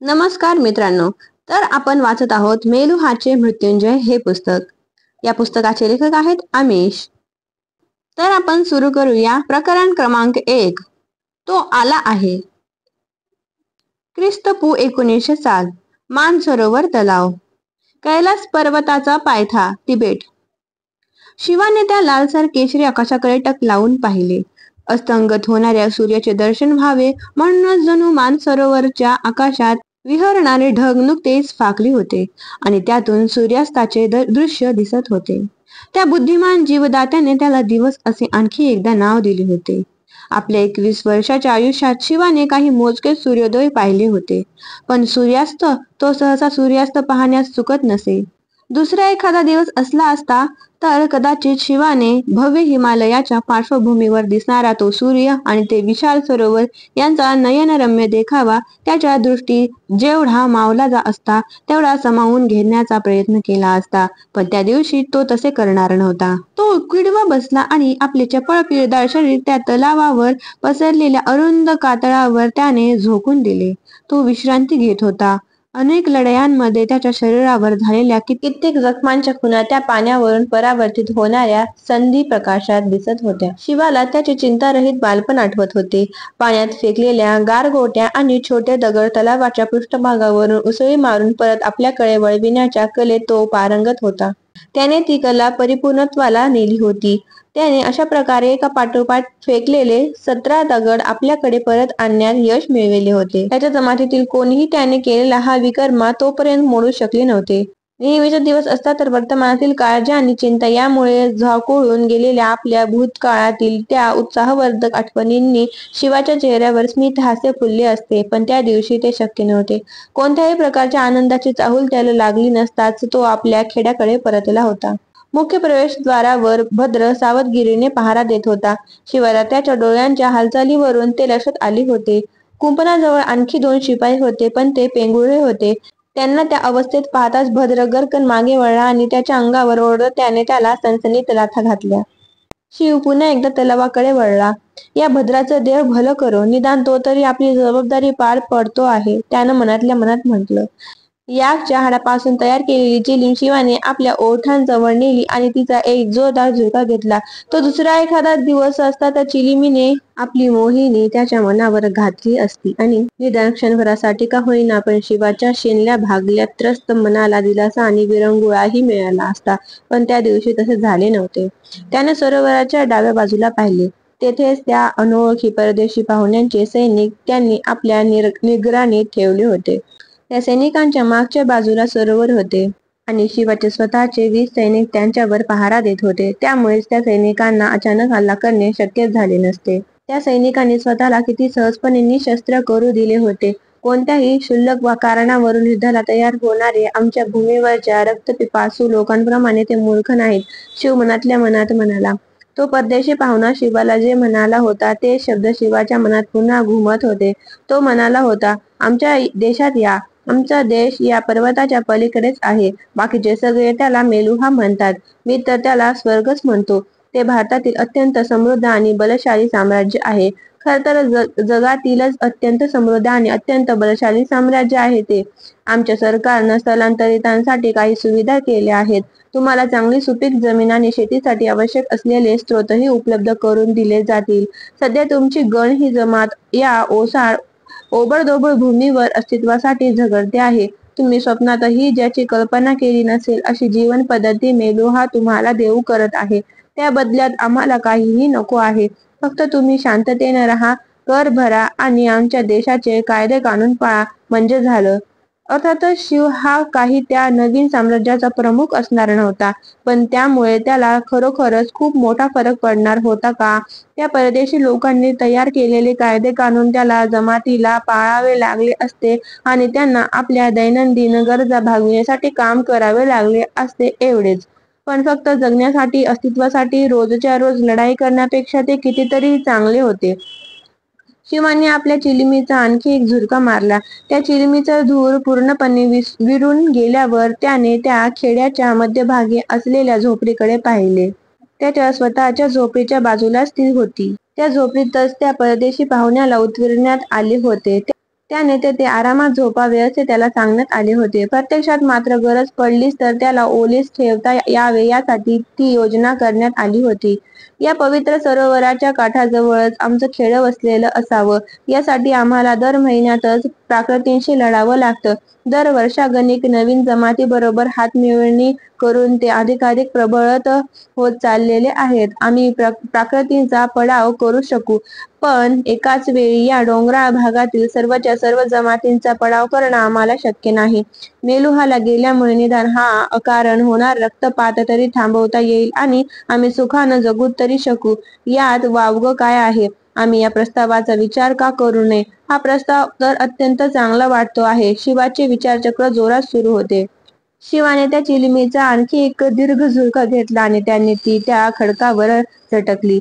नमस्कार मित्रांनो. तर आपण वाचत आहोत मेलुहाचे मृत्युंजय हे पुस्तक. या पुस्तकाचे लेखक आहेत आमिष. तर आपण सुरू करूया. प्रकरण क्रमांक 1. तो आला आहे. क्रिस्तपू 1900 साल. मानसरोवर तलाव, कैलास पर्वताचा पायथा, तिबेट. शिवाने त्या लालसर केशरी आकाशाकडे टक लावून पाहिले. अस्तंगत होणाऱ्या सूर्याचे दर्शन व्हावे म्हणूनच जणू मानसरोवरच्या आकाशात विहरणारे ढग नुकतेच फाकले होते आणि त्यातून सूर्यास्ताचे दृश्य दिसत होते. त्या बुद्धिमान जीवदात्याने त्याला दिवस असे आणखी एकदा नाव दिले होते. आपल्या 21 वर्षाच्या आयुष्यात शिवाने काही मोजके सूर्योदय पाहिले होते, पण सूर्यास्त तो सहसा सूर्यास्त पाहण्यास चुकत नसे. दुसरा एखादा दिवस असला असता तर कदाचित शिवाने भव्य हिमालयाच्या पार्श्वभूमीवर दिसणारा तो सूर्य आणि ते विशाल सरोवर यांचा नयनरम्य देखावा त्याच्या दृष्टी जेवढा मावला असता तेवढा सामावून घेण्याचा प्रयत्न केला असता, पण त्या दिवशी तो तसे करणार नव्हता. तो उकिडवा बसला आणि आपले चपळ पिळदार शरीर त्या तलावावर पसरलेल्या अरुंद कातळावर त्याने झोकून दिले. तो विश्रांती घेत होता. अनेक लढायांमध्ये त्याच्या शरीरावर झालेल्या कित्येक जखमांच्या खुणा त्या पाण्यावरून परावर्तित होणाऱ्या संधी प्रकाशात दिसत होत्या. शिवाला त्याचे चिंतारहित बालपण आठवत होते. पाण्यात फेकलेल्या गारगोट्या आणि छोटे दगड तलावाच्या पृष्ठभागावरून उसळी मारून परत आपल्याकडे वळविण्याच्या कलेत तो पारंगत होता. त्याने ती कला परिपूर्णत्वाला नेली होती. त्याने अशा प्रकारे एका पाठोपाठ फेकलेले 17 दगड आपल्याकडे परत आणण्यात यश मिळविले होते. त्याच्या जमातीतील कोणीही त्याने केलेला हा विकर्मा तोपर्यंत मोडू शकले नव्हते. नेहमीचा दिवस असता तर वर्तमानातील काळज्या आणि चिंता यामुळे झाकोळून गेलेल्या आपल्या भूतकाळातील त्या उत्साहवर्धक आठवणींनी शिवाच्या चेहऱ्यावर स्मित हास्य फुलले असते, पण त्या दिवशी ते शक्य नव्हते. कोणत्याही प्रकारच्या आनंदाची चाहूल त्याला लागली नसताच तो आपल्या खेड्याकडे परतला होता. मुख्य प्रवेशद्वारावर भद्र सावधगिरीने पहारा देत होता. शिवाला त्याच्या डोळ्यांच्या हालचालीवरून ते लक्षात आले होते. कुंपणाजवळ आणखी 2 शिपाई होते, पण ते पेंगुळे होते. त्यांना त्या अवस्थेत पाहताच भद्र गर्कन मागे वळला आणि त्याच्या अंगावर ओढत त्याने त्याला सणसणीत लाथा घातल्या. शिव पुन्हा एकदा तलावाकडे वळला. या भद्राचं देव भलं करो, निदान तो तरी आपली जबाबदारी पार पडतो आहे, त्यानं मनातल्या मनात म्हटलं. याकच्या हाडापासून तयार केलेली चिलीम शिवाने आपल्या ओठांजवळ नेली आणि तिचा एक जोरदार झुरका घेतला. तो दुसरा एखादा दिवस असता तर चिलिमीने आपली मोहिनी त्याच्या मनावर घातली असती आणि निदान क्षणभरासाठी का होईना पण शिवाच्या शेनल्या भागल्या त्रस्त मनाला दिलासा आणि विरंगुळाही मिळाला असता, पण त्या दिवशी तसे झाले नव्हते. त्याने सरोवराच्या डाव्या बाजूला पाहिले. तेथेच त्या अनोळखी परदेशी पाहुण्यांचे सैनिक त्यांनी आपल्या निगराणीत ठेवले होते. त्या सैनिकांच्या मागच्या बाजूला सरोवर होते आणि शिवाचे स्वतःचे 20 सैनिक त्यांच्यावर पहारा देत होते. त्यामुळेच त्या सैनिकांना अचानक हल्ला करणे शक्यच झाले नसते. त्या सैनिकांनी स्वतःला किती सहजपणे निशस्त्र करू दिले होते. कोणत्याही क्षुल्लक कारणावरून युद्धाला तयार होणारे आमच्या भूमीवरच्या रक्तपिपासू लोकांप्रमाणे ते मूर्ख नाहीत, शिव मनातल्या मनात म्हणाला. तो परदेशी पाहुणा शिवाला जे म्हणाला होता ते शब्द शिवाच्या मनात पुन्हा घुमत होते. तो म्हणाला होता, आमच्या देशात या. आमचा देश या पर्वताच्या पलीकडेच आहे. बाकीचे सगळे त्याला मेलुहा म्हणतात, मी तर त्याला स्वर्गच म्हणतो. ते भारतातील अत्यंत समृद्ध आणि बलशाली साम्राज्य आहे. खर तर जगातीलच अत्यंत समृद्ध आणि अत्यंत बलशाली साम्राज्य आहे ते. आमच्या सरकारनं स्थलांतरितांसाठी काही सुविधा केल्या आहेत. तुम्हाला चांगली सुपीक जमीन आणि शेतीसाठी आवश्यक असलेले स्रोतही उपलब्ध करून दिले जातील. सध्या तुमची गण ही जमात या ओसाड ओबडधोबड भूमीवर अस्तित्वासाठी झगडते आहे. तुम्ही स्वप्नातही ज्याची कल्पना केली नसेल अशी जीवन पद्धती मेलुहा तुम्हाला देऊ करत आहे. त्या बदल्यात आम्हाला काहीही नको आहे. फक्त तुम्ही शांततेने राहा, कर भरा आणि आमच्या देशाचे कायदे कानून पाळा म्हणजे झालं. अर्थातच शिव हा काही त्या नवीन साम्राज्याचा प्रमुख असणार नव्हता, पण त्यामुळे त्याला खरोखरच खूप मोठा फरक पडणार होता का? त्या परदेशी लोकांनी तयार केलेले कायदे कानून त्याला जमातीला पाळावे लागले असते आणि त्यांना आपल्या दैनंदिन गरजा भागविण्यासाठी काम करावे लागले असते एवढेच. पण फक्त जगण्यासाठी, अस्तित्वासाठी रोजच्या रोज लढाई करण्यापेक्षा ते कितीतरी चांगले होते. शिवाने आपल्या चिलिमीचा आणखी एक झुरका मारला. त्या चिलिमीचा धूर पूर्णपणे विरून गेल्यावर त्याने त्या खेड्याच्या मध्यभागी असलेल्या झोपडीकडे पाहिले. त्याच्या स्वतःच्या झोपडीच्या बाजूलाच ती होती. त्या झोपडीतच त्या परदेशी पाहुण्याला उतरविण्यात आले होते. त्याने तेथे आरामात झोपावे असे त्याला सांगण्यात आले होते. प्रत्यक्षात मात्र गरज पडलीच तर त्याला ओलीस ठेवता यावे यासाठी ती योजना करण्यात आली होती. या पवित्र सरोवराच्या काठाजवळच आमचं खेडं वसलेलं असावं यासाठी आम्हाला दर महिन्यातच प्राकृतींशी लढावं लागतं. दर वर्षागणिक नवीन जमातीबरोबर हातमिळवणी करून ते अधिकाधिक प्रबळत होत चाललेले आहेत. आम्ही प्राकृतींचा पाडाव करू शकू, पण एकाच वेळी या डोंगराळ भागातील सर्वच्या सर्व जमातींचा पाडाव करणं आम्हाला शक्य नाही. मेलुहाला गेल्यामुळे निदान हा अकारण होणार रक्तपात तरी थांबवता येईल आणि आम्ही सुखानं जगू तरी शकू. यात वावगं काय आहे? आम्ही या प्रस्तावाचा विचार का करू नये? हा प्रस्ताव तर अत्यंत चांगला वाटतो आहे. शिवाचे विचारचक्र जोरात सुरू होते. शिवाने त्या चिलमीचा आणखी एक दीर्घ झुळका घेतला आणि त्याने ती त्या खडकावर झटकली.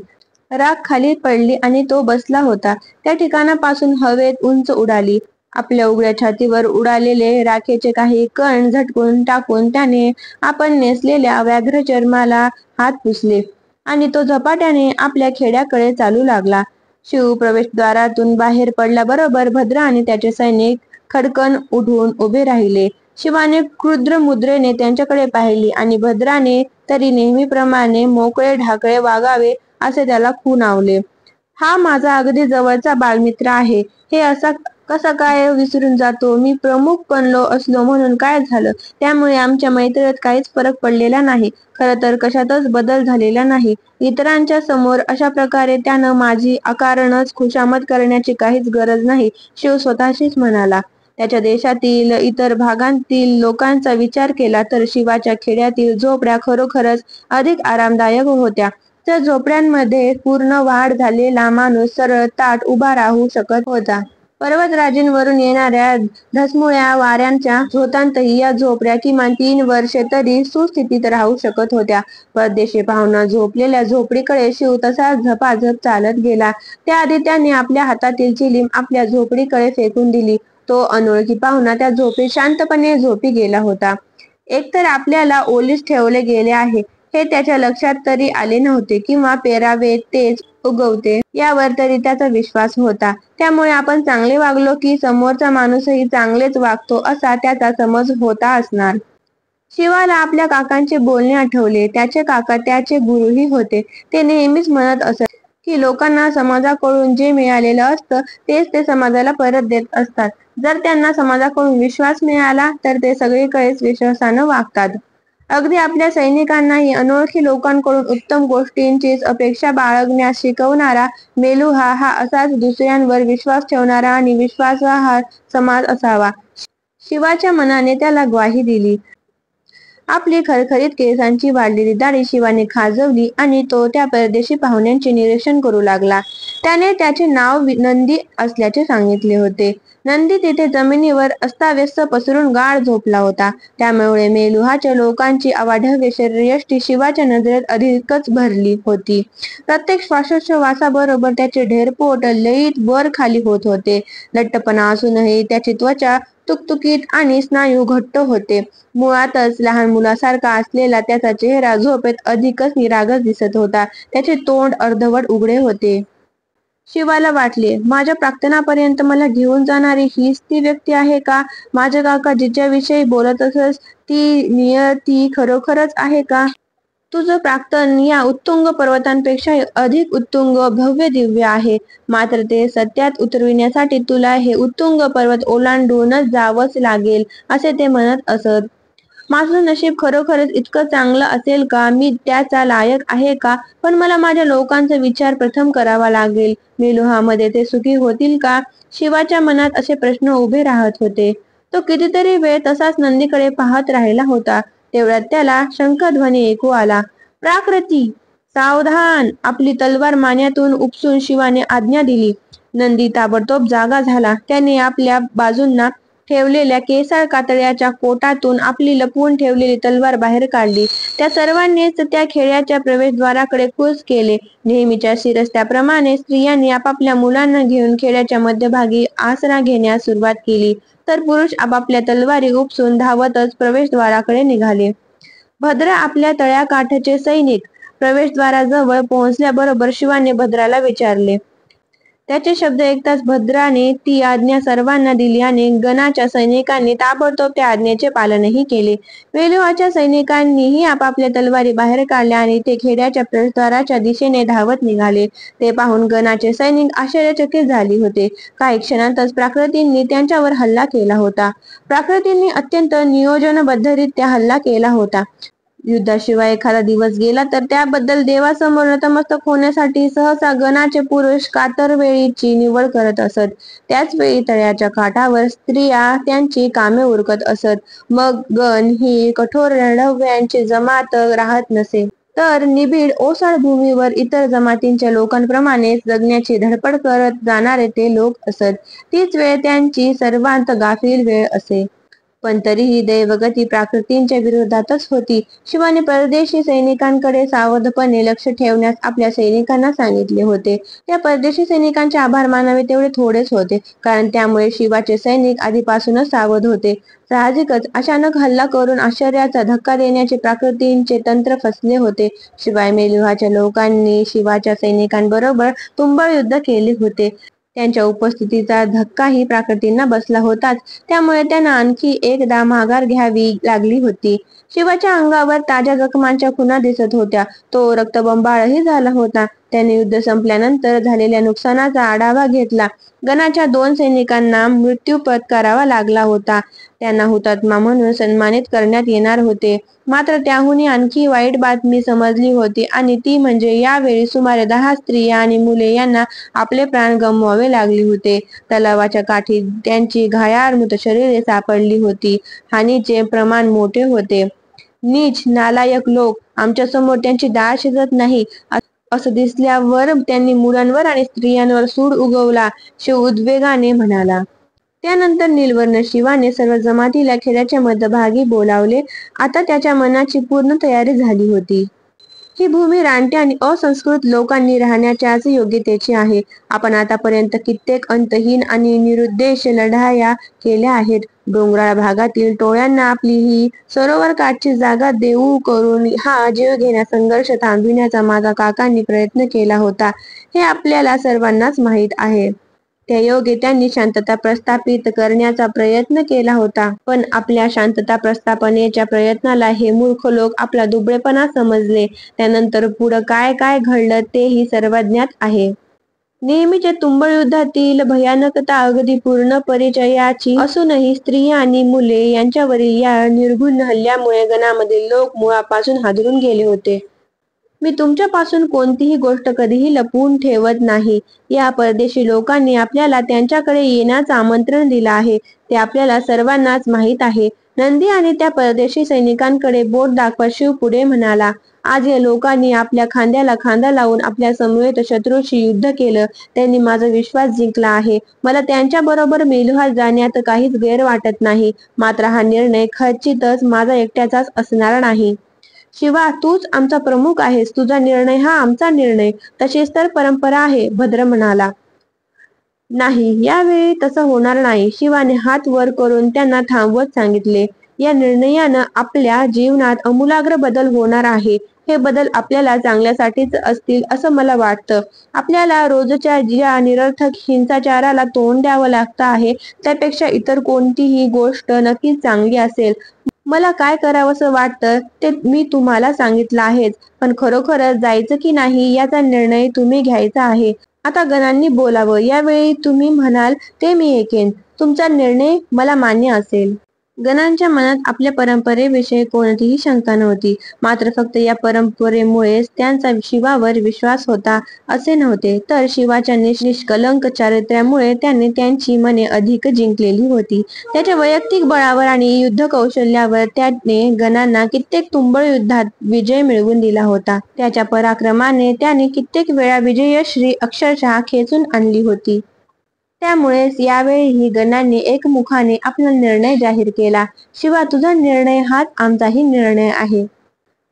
राख खाली पडली आणि तो बसला होता. त्या ठिकाणापासून हवेत उंच उडाली. आपल्या उघड्या छातीवर उडालेले राखेचे काही कण झटकून टाकून त्याने आपण नेसलेल्या व्याघ्र चर्माला हात पुसले आणि तो झपाट्याने आपल्या खेड्याकडे चालू लागला. शिव प्रवेशद्वारातून बाहेर पडल्याबरोबर भद्रा आणि त्याचे सैनिक खडकन उठून उभे राहिले. शिवाने क्रुद्र मुद्रेने त्यांच्याकडे पाहिली आणि भद्राने तरी नेहमीप्रमाणे मोकळे ढाकळे वागावे असे त्याला खुणावले. हा माझा अगदी जवळचा बालमित्र आहे. हे असा कसा काय विसरून जातो? मी प्रमुख बनलो असलो म्हणून काय झालं? त्यामुळे आमच्या मैत्रीत काहीच फरक पडलेला नाही. खरं तर कशातच बदल झालेला नाही. इतरांच्या समोर अशा प्रकारे त्यानं माझी अकारणच खुशामत करण्याची काहीच गरज नाही, शिव स्वतःशीच म्हणाला. त्याच्या देशातील इतर भागांतील लोकांचा विचार केला तर शिवाच्या खेड्यातील झोपड्या खरोखरच अधिक आरामदायक होत्या. त्या झोपड्यांमध्ये पूर्ण वाढ झालेला माणूस सरळ ताठ उभा राहू शकत होता. पर्वतराजींवरून येणाऱ्या धसमुळ्या वाऱ्यांच्या झोतांतही या झोपड्या किमान 3 वर्षे तरी सुस्थितीत राहू शकत होत्या. परदेशी पाहुणा झोपलेल्या झोपडीकडे शिव तसाच झपाझप चालत गेला. त्याआधी त्याने आपल्या हातातील चिलीम आपल्या झोपडीकडे फेकून दिली. तो अनोळखी पाहुणा त्या झोपडीत शांतपणे झोपी गेला होता. एकतर आपल्याला ओलीस ठेवले गेले आहे हे त्याच्या लक्षात तरी आले नव्हते किंवा पेरावे तेच उगवते यावर तरी त्याचा विश्वास होता. त्यामुळे आपण चांगले वागलो की समोरचा माणूसही चांगलेच वागतो असा त्याचा समज होता असणार. शिवाला आपल्या काकांचे बोलणे आठवले. त्याचे काका त्याचे गुरुही होते. ते नेहमीच म्हणत असत की लोकांना समाजाकडून जे मिळालेलं असतं तेच ते समाजाला परत देत असतात. जर त्यांना समाजाकडून विश्वास मिळाला तर ते सगळीकडेच विश्वासानं वागतात. अगदी आपल्या सैनिकांनाही अनोळखी लोकांकडून उत्तम गोष्टींचीच अपेक्षा बाळगण्यास शिकवणारा मेलुहा हा असाच दुसऱ्यांवर विश्वास ठेवणारा आणि विश्वासार्ह समाज असावा. शिवाच्या मनाने त्याला ग्वाही दिली. आपली खरखरीत केसांची वाढलेली दाढी शिवाने खाजवली आणि तो त्या परदेशी पाहुण्यांचे निरीक्षण करू लागला. त्याने त्याचे नाव नंदी असल्याचे सांगितले होते. नंदी तिथे जमिनीवर अस्ताव्यस्त पसरून गाढ झोपला होता. त्यामुळे मेलुहाच्या लोकांची अवाढव्य शरीरयष्टी शिवाच्या नजरेत अधिकच भरली होती. प्रत्येक श्वासोच्छवासाबरोबर त्याचे ढेरपोट लयीत वर खाली होत होते. लठ्ठपणा असूनही त्याची त्वचा तुकतुकीत आणि स्नायू घट्ट होते. मुळातच लहान मुलासारखा असलेला त्याचा चेहरा झोपेत अधिकच निरागस दिसत होता. त्याचे तोंड अर्धवट उघडे होते. शिवाला वाटले, माझ्या प्राक्तनापर्यंत मला घेऊन जाणारी हीच ती व्यक्ती आहे का? माझे काका जिच्याविषयी बोलत असत ती नियती खरोखरच आहे का? तुझं प्राक्तन या उत्तुंग पर्वतांपेक्षा अधिक उत्तुंग भव्य दिव्य आहे. मात्र ते सत्यात उतरविण्यासाठी तुला हे उत्तुंग पर्वत ओलांडूनच जावंच लागेल असे ते म्हणत असत. माझं नशीब खरोखरच इतकं चांगलं असेल का? मी त्याचा लायक आहे का? पण मला माझ्या लोकांचा विचार प्रथम करावा लागेल. मेलुहामध्ये ते सुखी होतील का? शिवाच्या मनात असे प्रश्न उभे राहत होते. तो कितीतरी वेळ तसाच नंदीकडे पाहत राहिला होता. तेवढ्यात त्याला शंखध्वनी ऐकू आला. प्राकृती, सावधान! आपली तलवार मानेतून उपसून शिवाने आज्ञा दिली. नंदी ताबडतोब जागा झाला. त्याने आपल्या बाजूंना ठेवलेल्या केसाळ कातळ्याच्या कोटातून आपली लपवून ठेवलेली तलवार बाहेर काढली. त्या सर्वांनीच त्या खेड्याच्या प्रवेशद्वाराकडे कूच केले. नेहमीच्या शिरस्त्याप्रमाणे स्त्रियांनी आपापल्या मुलांना घेऊन खेड्याच्या मध्यभागी आसरा घेण्यास सुरुवात केली, तर पुरुष आपापल्या तलवारी उपसून धावतच प्रवेशद्वाराकडे निघाले. भद्रा आपल्या तळ्याकाठचे सैनिक प्रवेशद्वाराजवळ पोहोचल्याबरोबर शिवाने भद्राला विचारले, त्याचे शब्द ऐकताच भद्राने ती आज्ञा सर्वांना दिली आणि गणाच्या सैनिकांनी ताबडतोब त्या आज्ञेचे पालनही केले. मेलुहाच्या सैनिकांनीही आपापल्या तलवारी बाहेर काढल्या आणि ते खेड्याच्या प्रवेशद्वाराच्या दिशेने धावत निघाले. ते पाहून गणाचे सैनिक आश्चर्यचकित झाले होते. काही क्षणातच प्राकृतींनी त्यांच्यावर हल्ला केला होता. प्राकृतींनी अत्यंत नियोजनबद्धरित्या हल्ला केला होता. युद्धाशिवाय एखादा दिवस गेला तर त्याबद्दल देवासमोर नतमस्तक होण्यासाठी सहसा गणाचे पुरुष कातर वेळीची निवड करत असत. त्याच वेळी तळ्याच्या काठावर स्त्रिया त्यांची कामे उरकत असत. मग गण ही कठोर लढवय्यांची जमात राहत नसे. तर निबिड ओसाड भूमीवर इतर जमातींच्या लोकांप्रमाणेच जगण्याची धडपड करत जाणारे ते लोक असत. तीच वेळ त्यांची सर्वांत गाफील वेळ असे. पण तरीही दैवगती प्राकृतींच्या विरोधातच होती. शिवाने परदेशी सैनिकांकडे सावधपणे लक्ष ठेवण्यास आपल्या सैनिकांना सांगितले होते. त्या परदेशी सैनिकांचे आभार मानावे तेवढे थोडेच होते, कारण त्यामुळे शिवाचे सैनिक आधीपासूनच सावध होते. साहजिकच अचानक हल्ला करून आश्चर्याचा धक्का देण्याचे प्राकृतींचे तंत्र फसले होते. शिवाय मेलुहाच्या लोकांनी शिवाच्या सैनिकांबरोबर तुंबळ युद्ध केले होते. त्यांच्या उपस्थितीचा धक्काही प्राकृतींना बसला होताच. त्यामुळे त्यांना आणखी एकदा माघार घ्यावी लागली होती. शिवाच्या अंगावर ताज्या जखमांच्या खुणा दिसत होत्या. तो रक्तबंबाळही झाला होता. त्याने युद्ध संपल्यानंतर झालेल्या नुकसानाचा आढावा घेतला. गणाच्या 2 सैनिकांना मृत्यू पत्करावा लागला होता. त्यांना हुतात्मा म्हणून सन्मानित करण्यात येणार होते. मात्र त्याहूनही आणखी वाईट बातमी समजली होती आणि ती म्हणजे यावेळी सुमारे 10 स्त्रिया आणि मुले यांना आपले प्राण गमवावे लागले होते. तलावाच्या काठी त्यांची घायाळ मृत शरीरे सापडली होती. हानीचे प्रमाण मोठे होते. नीच नालायक लोक, आमच्यासमोर त्यांची डाळ शिजत नाही असं दिसल्यावर त्यांनी मुलांवर आणि स्त्रियांवर सूड उगवला. शिव उद्वेगाने म्हणाला. त्यानंतर नीलवर्ण शिवाने सर्व जमातीला खेड्याच्या मध्यभागी बोलावले. आता त्याच्या मनाची पूर्ण तयारी झाली होती. ही भूमी रानटी आणि असंस्कृत लोकांनी राहण्याच्याच योग्यतेची आहे. आपण आतापर्यंत कित्येक अंतहीन आणि निरुद्देश लढाया केल्या आहेत. डोंगराळ भागातील टोळ्यांना आपली ही सरोवरकाठची जागा देऊ करून हा जीवघेणा संघर्ष थांबविण्याचा माझा काकांनी प्रयत्न केला होता, हे आपल्याला सर्वांनाच माहीत आहे. त्यायोगे त्यांनी शांतता प्रस्थापित करण्याचा प्रयत्न केला होता. पण आपल्या शांतता प्रस्थापनेच्या प्रयत्नाला हे मूर्ख लोक आपला दुबळेपणा समजले. त्यानंतर पुढं काय काय घडलं तेही सर्वज्ञात आहे. नेहमीच्या तुंबळ युद्धातील भयानकता अगदी पूर्ण परिचयाची असूनही स्त्रिया आणि मुले यांच्यावरील या निर्घृण हल्ल्यामुळे गणामधील लोक मुळापासून हादरून गेले होते. मी तुमच्यापासून कोणतीही गोष्ट कधीही लपवून ठेवत नाही. या परदेशी लोकांनी आपल्याला त्यांच्याकडे येण्याचं आमंत्रण दिलं आहे, ते आपल्याला सर्वांनाच माहीत आहे. नंदी आणि त्या परदेशी सैनिकांकडे बोट दाखवत शिव पुढे म्हणाला. आज या लोकांनी आपल्या खांद्याला खांदा लावून आपल्या समवेत शत्रूशी युद्ध केलं. त्यांनी माझा विश्वास जिंकला आहे. मला त्यांच्याबरोबर मेलुहात जाण्यात काहीच गैर वाटत नाही. मात्र हा निर्णय खचितच माझा एकट्याचाच असणार नाही. शिवा, तूच आमचा प्रमुख आहेस. तुझा निर्णय हा आमचा निर्णय. तशीच तर परंपरा आहे, भद्र म्हणाला. नाही, यावेळी तसं होणार नाही. शिवाने हात वर करून त्यांना थांबवत सांगितले. या निर्णयानं आपल्या जीवनात आमूलाग्र बदल होणार आहे. हे बदल आपल्याला चांगल्यासाठीच असतील असं मला वाटतं. आपल्याला रोजच्या ज्या निरर्थक हिंसाचाराला तोंड द्यावं लागतं आहे, त्यापेक्षा इतर कोणतीही गोष्ट नक्कीच चांगली असेल. मला काय करावंसं वाटतं ते मी तुम्हाला सांगितलं आहेच, पण खरोखरच जायचं की नाही याचा निर्णय तुम्ही घ्यायचा आहे. आता गणांनी बोलावं. यावेळी तुम्ही म्हणाल ते मी ऐकेन. तुमचा निर्णय मला मान्य असेल. गणांच्या मनात आपल्या परंपरेविषयी कोणतीही शंका नव्हती. मात्र फक्त या परंपरेमुळेच त्यांचा शिवावर विश्वास होता असे नव्हते, तर शिवाच्या निष्कलंक चारित्र्यामुळे त्याने त्यांची मने अधिक जिंकलेली होती. त्याच्या वैयक्तिक बळावर आणि युद्ध कौशल्यावर त्याने गणांना कित्येक तुंबळ युद्धात विजय मिळवून दिला होता. त्याच्या पराक्रमाने त्याने कित्येक वेळा विजयश्री अक्षरशः खेचून आणली होती. त्यामुळेच यावेळीही गणांनी एकमुखाने आपला निर्णय जाहीर केला. शिवा, तुझा निर्णय हाच आमचाही निर्णय आहे.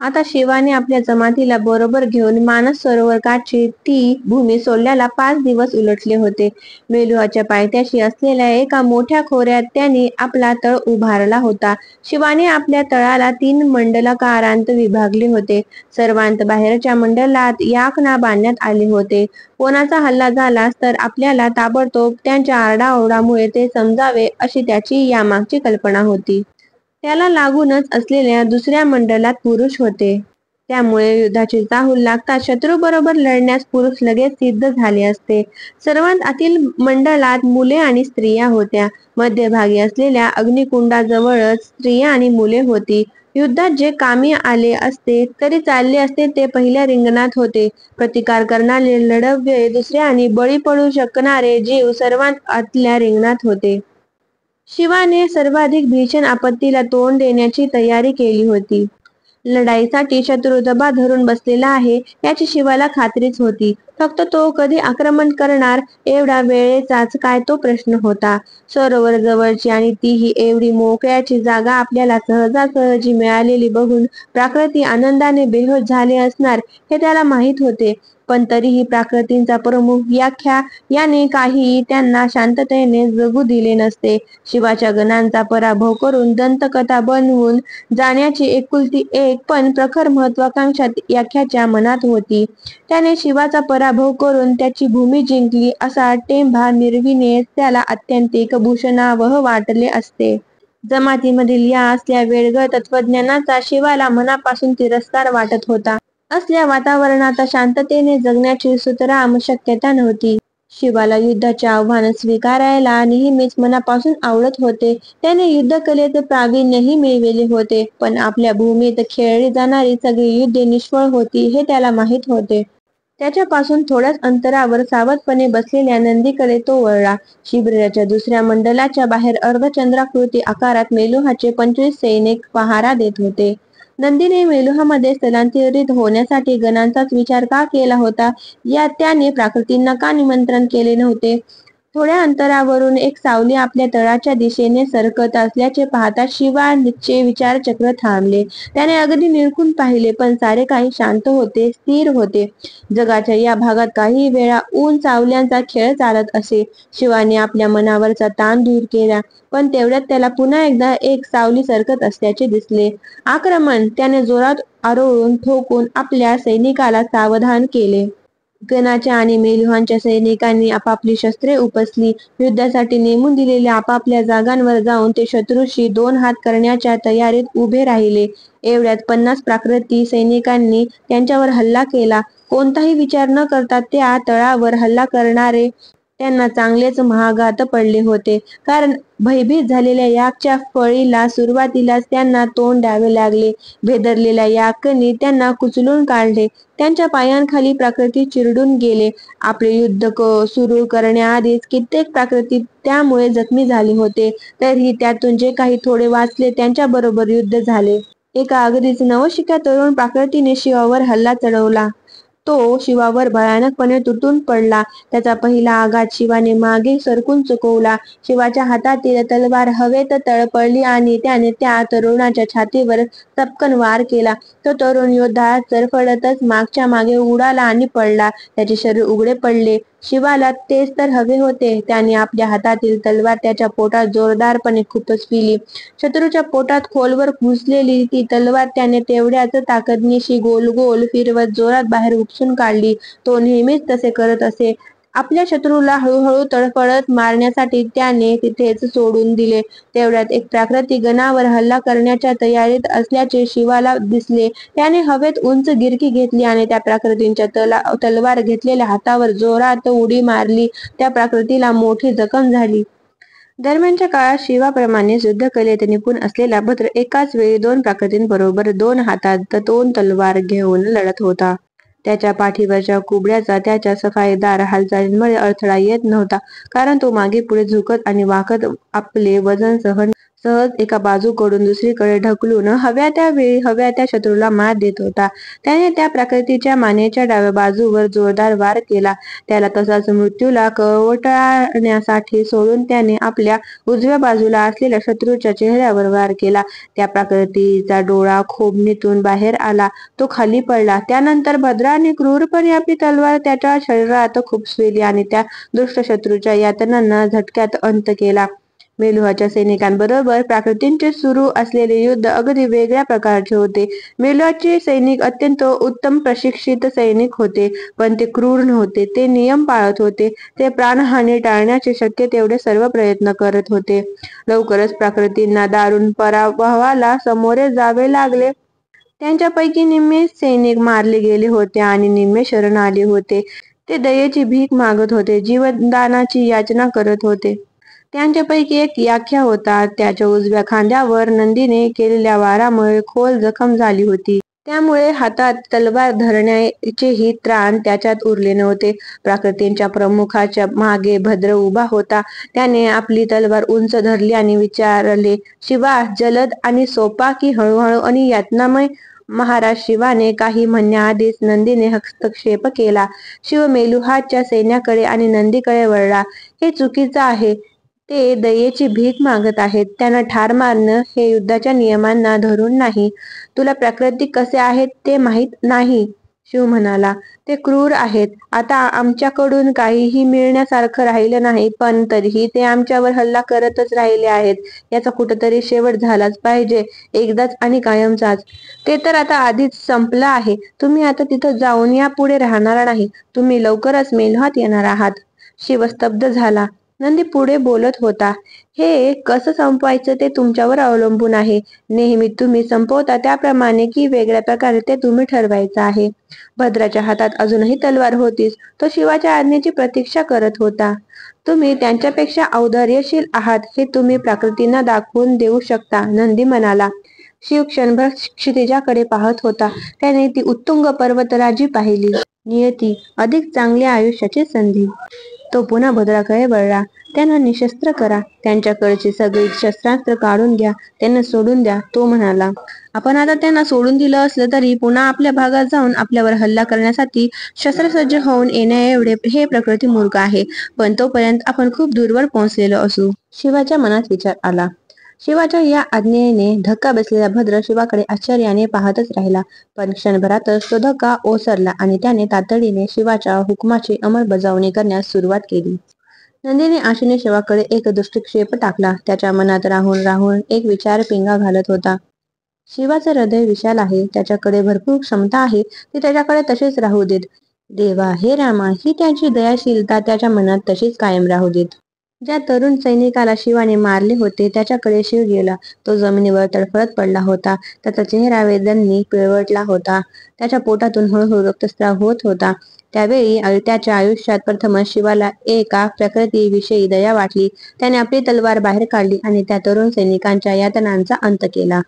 आता शिवाने आपल्या जमातीला बरोबर घेऊन मानस सरोवर काठची ती भूमी सोडल्याला 5 दिवस उलटले होते. मेलुहाच्या पायथ्याशी असलेल्या एका मोठ्या खोऱ्यात त्यांनी आपला तळ उभारला होता. शिवाने आपल्या तळाला 3 मंडलाकारांत विभागले होते. सर्वांत बाहेरच्या मंडलात याकना बांधण्यात आले होते. कोणाचा हल्ला झालास तर आपल्याला ताबडतोब त्यांच्या आरडाओरडामुळे ते समजावे अशी त्याची यामागची कल्पना होती. त्याला लागूनच असलेल्या दुसऱ्या मंडलात पुरुष होते. त्यामुळे युद्धाची चाहूल लागताच शत्रूबरोबर लढण्यास पुरुष लगेच सिद्ध झाले असते. सर्वांत आतील मंडलात मुले आणि स्त्रिया होत्या. मध्यभागी असलेल्या अग्निकुंडाजवळच स्त्रिया आणि मुले होती. युद्धात जे कामी आले असते तरी चालले असते ते पहिल्या रिंगणात होते. प्रतिकार करणारे लढवय्ये दुसरे आणि बळी पडू शकणारे जीव सर्वांत आतल्या रिंगणात होते. शिवाने सर्वाधिक भीषण आपत्तीला तोंड देण्याची तयारी केली होती. लढाईसाठी शत्रू दबा धरून बसलेला आहे याची शिवाला खात्रीच होती. फक्त तो कधी आक्रमण करणार एवढा वेळेचाच काय तो प्रश्न होता. सरोवर जवळची आणि तीही एवढी मोकळ्याची जागा आपल्याला सहजासहजी मिळालेली बघून प्राकृती आनंदाने बेहोश झाले असणार हे त्याला माहीत होते. पण तरीही प्राकृतींचा प्रमुख याख्या याने काही त्यांना शांततेने जगू दिले नसते. शिवाच्या गणांचा पराभव करून दंतकथा बनवून जाण्याची एकुलती एक पण प्रखर महत्वाकांक्षा याख्याच्या मनात होती. त्याने शिवाचा पराभव करून त्याची भूमी जिंकली असा टेंभा मिरविणेच त्याला आत्यंतिक भूषणावह वाटले असते. जमातीमधील या असल्या वेडगळ तत्त्वज्ञानाचा शिवाला मनापासून तिरस्कार वाटत होता. असल्या वातावरणात शांततेने जगण्याची सुतराम शक्यता नव्हती. शिवाला युद्धाचे आव्हान स्वीकारायला नेहमीच मनापासून आवडत होते. त्याने युद्धकलेत प्रावीण्यही मिळविले होते. पण आपल्या भूमीत खेळली जाणारी सगळी युद्धे निष्फळ होती हे त्याला माहीत होते. त्याच्यापासून थोड्याच अंतरावर सावधपणे बसलेल्या नंदीकडे तो वळला. शिबिराच्या दुसऱ्या मंडलाच्या बाहेर अर्धचंद्राकृती आकारात मेलुहाचे 25 सैनिक पहारा देत होते. नंदीने मेलुहामध्ये स्थलांतरित होण्यासाठी गणांचाच विचार का केला होता या त्याने प्राकृतींना का निमंत्रण केले नव्हते. थोड्या अंतरावरून एक सावली आपल्या तळाच्या दिशेने सरकत असल्याचे पाहता शिवाचे विचारचक्र थांबले. त्याने अगदी निरखून पाहिले पण सारे काही शांत होते, स्थिर होते. जगाच्या या भागात काही वेळा ऊन सावल्यांचा खेळ चालत असे. शिवाने आपल्या मनावरचा ताण दूर केला पण तेवढ्यात त्याला पुन्हा एकदा एक सावली सरकत असल्याचे दिसले. आक्रमण! त्याने जोरात आरोळून ठोकून आपल्या सैनिकाला सावधान केले. गणाच्या आणि मेलुहानच्या सैनिकांनी आपापली शस्त्रे उपसली. युद्धासाठी नेमून दिलेल्या आपापल्या जागांवर जाऊन ते शत्रूशी 2 हात करण्याच्या तयारीत उभे राहिले. एवढ्यात 50 प्राकृती सैनिकांनी त्यांच्यावर हल्ला केला. कोणताही विचार न करता त्या तळावर हल्ला करणारे त्यांना चांगलेच महागात पडले होते. कारण भयभीत झालेल्या याकच्या फळीला सुरुवातीलाच त्यांना तोंड द्यावे लागले. भेदरलेल्या याकने त्यांना कुचलून काढले. त्यांच्या पायांखाली प्राकृती चिरडून गेले. आपले युद्ध सुरू करण्याआधीच कित्येक प्राकृती त्यामुळे जखमी झाले होते. तरीही त्यातून जे काही थोडे वाचले त्यांच्याबरोबर युद्ध झाले. एका अगदीच नवशिक्या तरुण प्राकृतीने शिवावर हल्ला चढवला. तो शिवावर भयानकपणे तुटून पडला. त्याचा पहिला आघात शिवाने मागे सरकून चुकवला. शिवाच्या हातातील तलवार हवेत तळपळली आणि त्याने त्या तरुणाच्या छातीवर चपकन वार केला. तो तरुण योद्धा चरफडतच मागच्या मागे उडाला आणि पडला. त्याचे शरीर उघडे पडले. शिवाला तेच तर हवे होते. त्याने आपल्या हातातील तलवार त्याच्या पोटात जोरदारपणे खुपसविली. शत्रूच्या पोटात खोलवर घुसलेली ती तलवार त्याने तेवढ्याच ताकदीनिशी गोल गोल फिरवत जोरात बाहेर उपसून काढली. तो नेहमीच तसे करत असे. आपल्या शत्रूला हळूहळू तडफडत मारण्यासाठी त्याने तिथेच सोडून दिले. तेवढ्यात एक प्राकृती गणावर हल्ला करण्याच्या तयारीत असल्याचे शिवाला दिसले. त्याने हवेत उंच गिरकी घेतली आणि त्या प्राकृतीच्या तलवार घेतलेल्या हातावर जोरात उडी मारली. त्या प्राकृतीला मोठी जखम झाली. दरम्यानच्या काळात शिवाप्रमाणेच युद्धकलेत निपुण असलेला भद्र एकाच वेळी 2 प्राकृतींबरोबर 2 हातात 2 तलवार घेऊन लढत होता. त्याच्या पाठीवरच्या कुबड्याचा त्याच्या सफाईदार हालचालींमध्ये अडथळा येत नव्हता. कारण तो मागे पुढे झुकत आणि वाकत आपले वजन सहन सहज एका बाजूकडून दुसरीकडे ढकलून हव्या त्या वेळी हव्या त्या शत्रूला मार देत होता. त्याने त्या प्राकृतीच्या मानेच्या डाव्या बाजूवर जोरदार वार केला. त्याला तसाच मृत्यूला कवटाळण्यासाठी सोडून त्याने आपल्या उजव्या बाजूला असलेल्या शत्रूच्या चेहऱ्यावर वार केला. त्या प्राकृतीचा डोळा खोबणीतून बाहेर आला. तो खाली पडला. त्यानंतर भद्राने क्रूरपणे आपली तलवार त्याच्या शरीरात खुपसविली आणि त्या दुष्ट शत्रूच्या यातनांना झटक्यात अंत केला. मेलुहाच्या सैनिकांबरोबर प्राकृतींचे सुरू असलेले युद्ध अगदी वेगळ्या प्रकारचे होते. मेलुहाचे सैनिक अत्यंत उत्तम प्रशिक्षित सैनिक होते, पण ते क्रूर नव्हते. ते नियम पाळत होते. ते प्राणहानी टाळण्याचे शक्य तेवढे सर्व प्रयत्न करत होते. लवकरच प्राकृतींना दारुण पराभवाला सामोरे जावे लागले. त्यांच्यापैकी निम्मे सैनिक मारले गेले होते आणि निम्मे शरण आले होते. ते दयेची भीक मागत होते, जीवनदानाची याचना करत होते. त्यांच्यापैकी एक याख्या होता. त्याच्या उजव्या खांद्यावर नंदीने केलेल्या वारामुळे खोल जखम झाली होती. त्यामुळे हातात तलवार धरण्याचेही त्राण त्याच्यात उरले नव्हते. प्राकृतींच्या प्रमुखाच्या मागे भद्र उभा होता. त्याने आपली तलवार उंच धरली आणि विचारले, शिवा, जलद आणि सोपा की हळूहळू आणि यातनामय? महाराज शिवाने काही म्हणण्याआधीच नंदीने हस्तक्षेप केला. शिव मेलुहाच्या सैन्याकडे आणि नंदीकडे वळला. हे चुकीचं आहे. ते दयेची भीक मागत आहेत. त्यांना ठार मारणं हे युद्धाच्या नियमांना धरून नाही. तुला प्राकृतिक कसे आहेत ते माहीत नाही, शिव म्हणाला. ते क्रूर आहेत. आता आमच्याकडून काहीही मिळण्यासारखं राहिलं नाही, पण तरीही ते आमच्यावर हल्ला करतच राहिले आहेत. याचा कुठंतरी शेवट झालाच पाहिजे, एकदाच आणि कायमचाच. ते तर आता आधीच संपलं आहे. तुम्ही आता तिथं जाऊन यापुढे राहणार नाही. तुम्ही लवकरच मेलुहात येणार आहात. शिव स्तब्ध झाला. नंदी पुढे बोलत होता, हे कसं संपवायचं ते तुमच्यावर अवलंबून आहे. नेहमी तुम्ही संपवता त्याप्रमाणे की वेगळ्या प्रकारे ते तुम्ही ठरवायचं आहे. भद्राच्या हातात अजूनही तलवार होतीच. तो शिवाच्या आज्ञेची प्रतीक्षा करत होता. तुम्ही त्यांच्यापेक्षा औदार्यशील आहात हे तुम्ही प्राकृतींना दाखवून देऊ शकता, नंदी म्हणाला. शिव क्षणभर क्षितिजाकडे पाहत होता. त्याने ती उत्तुंग पर्वतराजी पाहिली. नियती, अधिक चांगल्या आयुष्याची संधी. तो पुन्हा भद्राकडे वळला. त्यांना निशस्त्र करा. त्यांच्याकडची सगळी शस्त्रास्त्र काढून घ्या. त्यांना सोडून द्या, तो म्हणाला. आपण आता त्यांना सोडून दिलं असलं तरी पुन्हा आपल्या भागात जाऊन आपल्यावर हल्ला करण्यासाठी शस्त्रसज्ज होऊन येण्याएवढे हे प्रकृती मूर्ख आहे. पण तोपर्यंत आपण खूप दूरवर पोहोचलेलो असू. शिवाच्या मनात विचार आला. शिवाच्या या आज्ञेने धक्का बसलेला भद्र शिवाकडे आश्चर्याने पाहतच राहिला. पण क्षणभरातच तो धक्का ओसरला आणि त्याने तातडीने शिवाच्या हुकुमाची अंमलबजावणी करण्यास सुरुवात केली. नंदीने आशेने शिवाकडे एक दृष्टिक्षेप टाकला. त्याच्या मनात राहून राहून एक विचार पिंगा घालत होता. शिवाचे हृदय विशाल आहे. त्याच्याकडे भरपूर क्षमता आहे. ती त्याच्याकडे तशीच राहू देत. देवा, हे रामा, ही त्याची दयाशीलता त्याच्या मनात तशीच कायम राहू देत. ज्या तरुण सैनिकाला शिवाने मारले होते त्याच्याकडे शिव गेला. तो जमिनीवर तडफडत पडला होता. त्याचा चेहरा वेदनांनी पिळवटला होता. त्याच्या पोटातून हळूहळू रक्तस्राव होत होता. त्यावेळी त्याच्या आयुष्यात प्रथमच शिवाला एका प्रकृतीविषयी दया वाटली. त्याने आपली तलवार बाहेर काढली आणि त्या तरुण सैनिकांच्या यातनांचा अंत केला.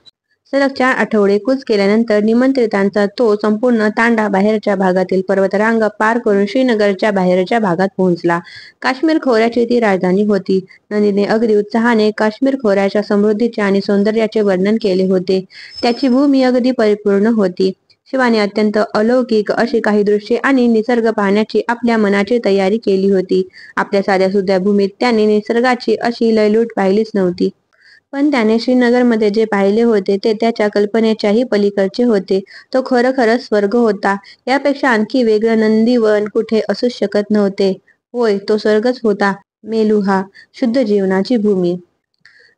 सलग 4 आठवडे कूच केल्यानंतर निमंत्रितांचा तो संपूर्ण तांडा बाहेरच्या भागातील पर्वतरांग पार करून श्रीनगरच्या बाहेरच्या भागात पोहोचला. काश्मीर खोऱ्याची ती राजधानी होती. नंदीने अगदी उत्साहाने काश्मीर खोऱ्याच्या समृद्धीचे आणि सौंदर्याचे वर्णन केले होते. त्याची भूमी अगदी परिपूर्ण होती. शिवाने अत्यंत अलौकिक अशी काही दृश्ये आणि निसर्ग पाहण्याची आपल्या मनाची तयारी केली होती. आपल्या साध्यासुध्या भूमीत त्याने निसर्गाची अशी लयलूट पाहिलीच नव्हती. पण त्याने श्रीनगरमध्ये जे पाहिले होते ते त्याच्या कल्पनेच्याही पलीकडचे होते. तो खरोखरच स्वर्ग होता. यापेक्षा आणखी वेगळं नंदीवन कुठे असूच शकत नव्हते. होय, तो स्वर्गच होता. मेलुहा, शुद्ध जीवनाची भूमी.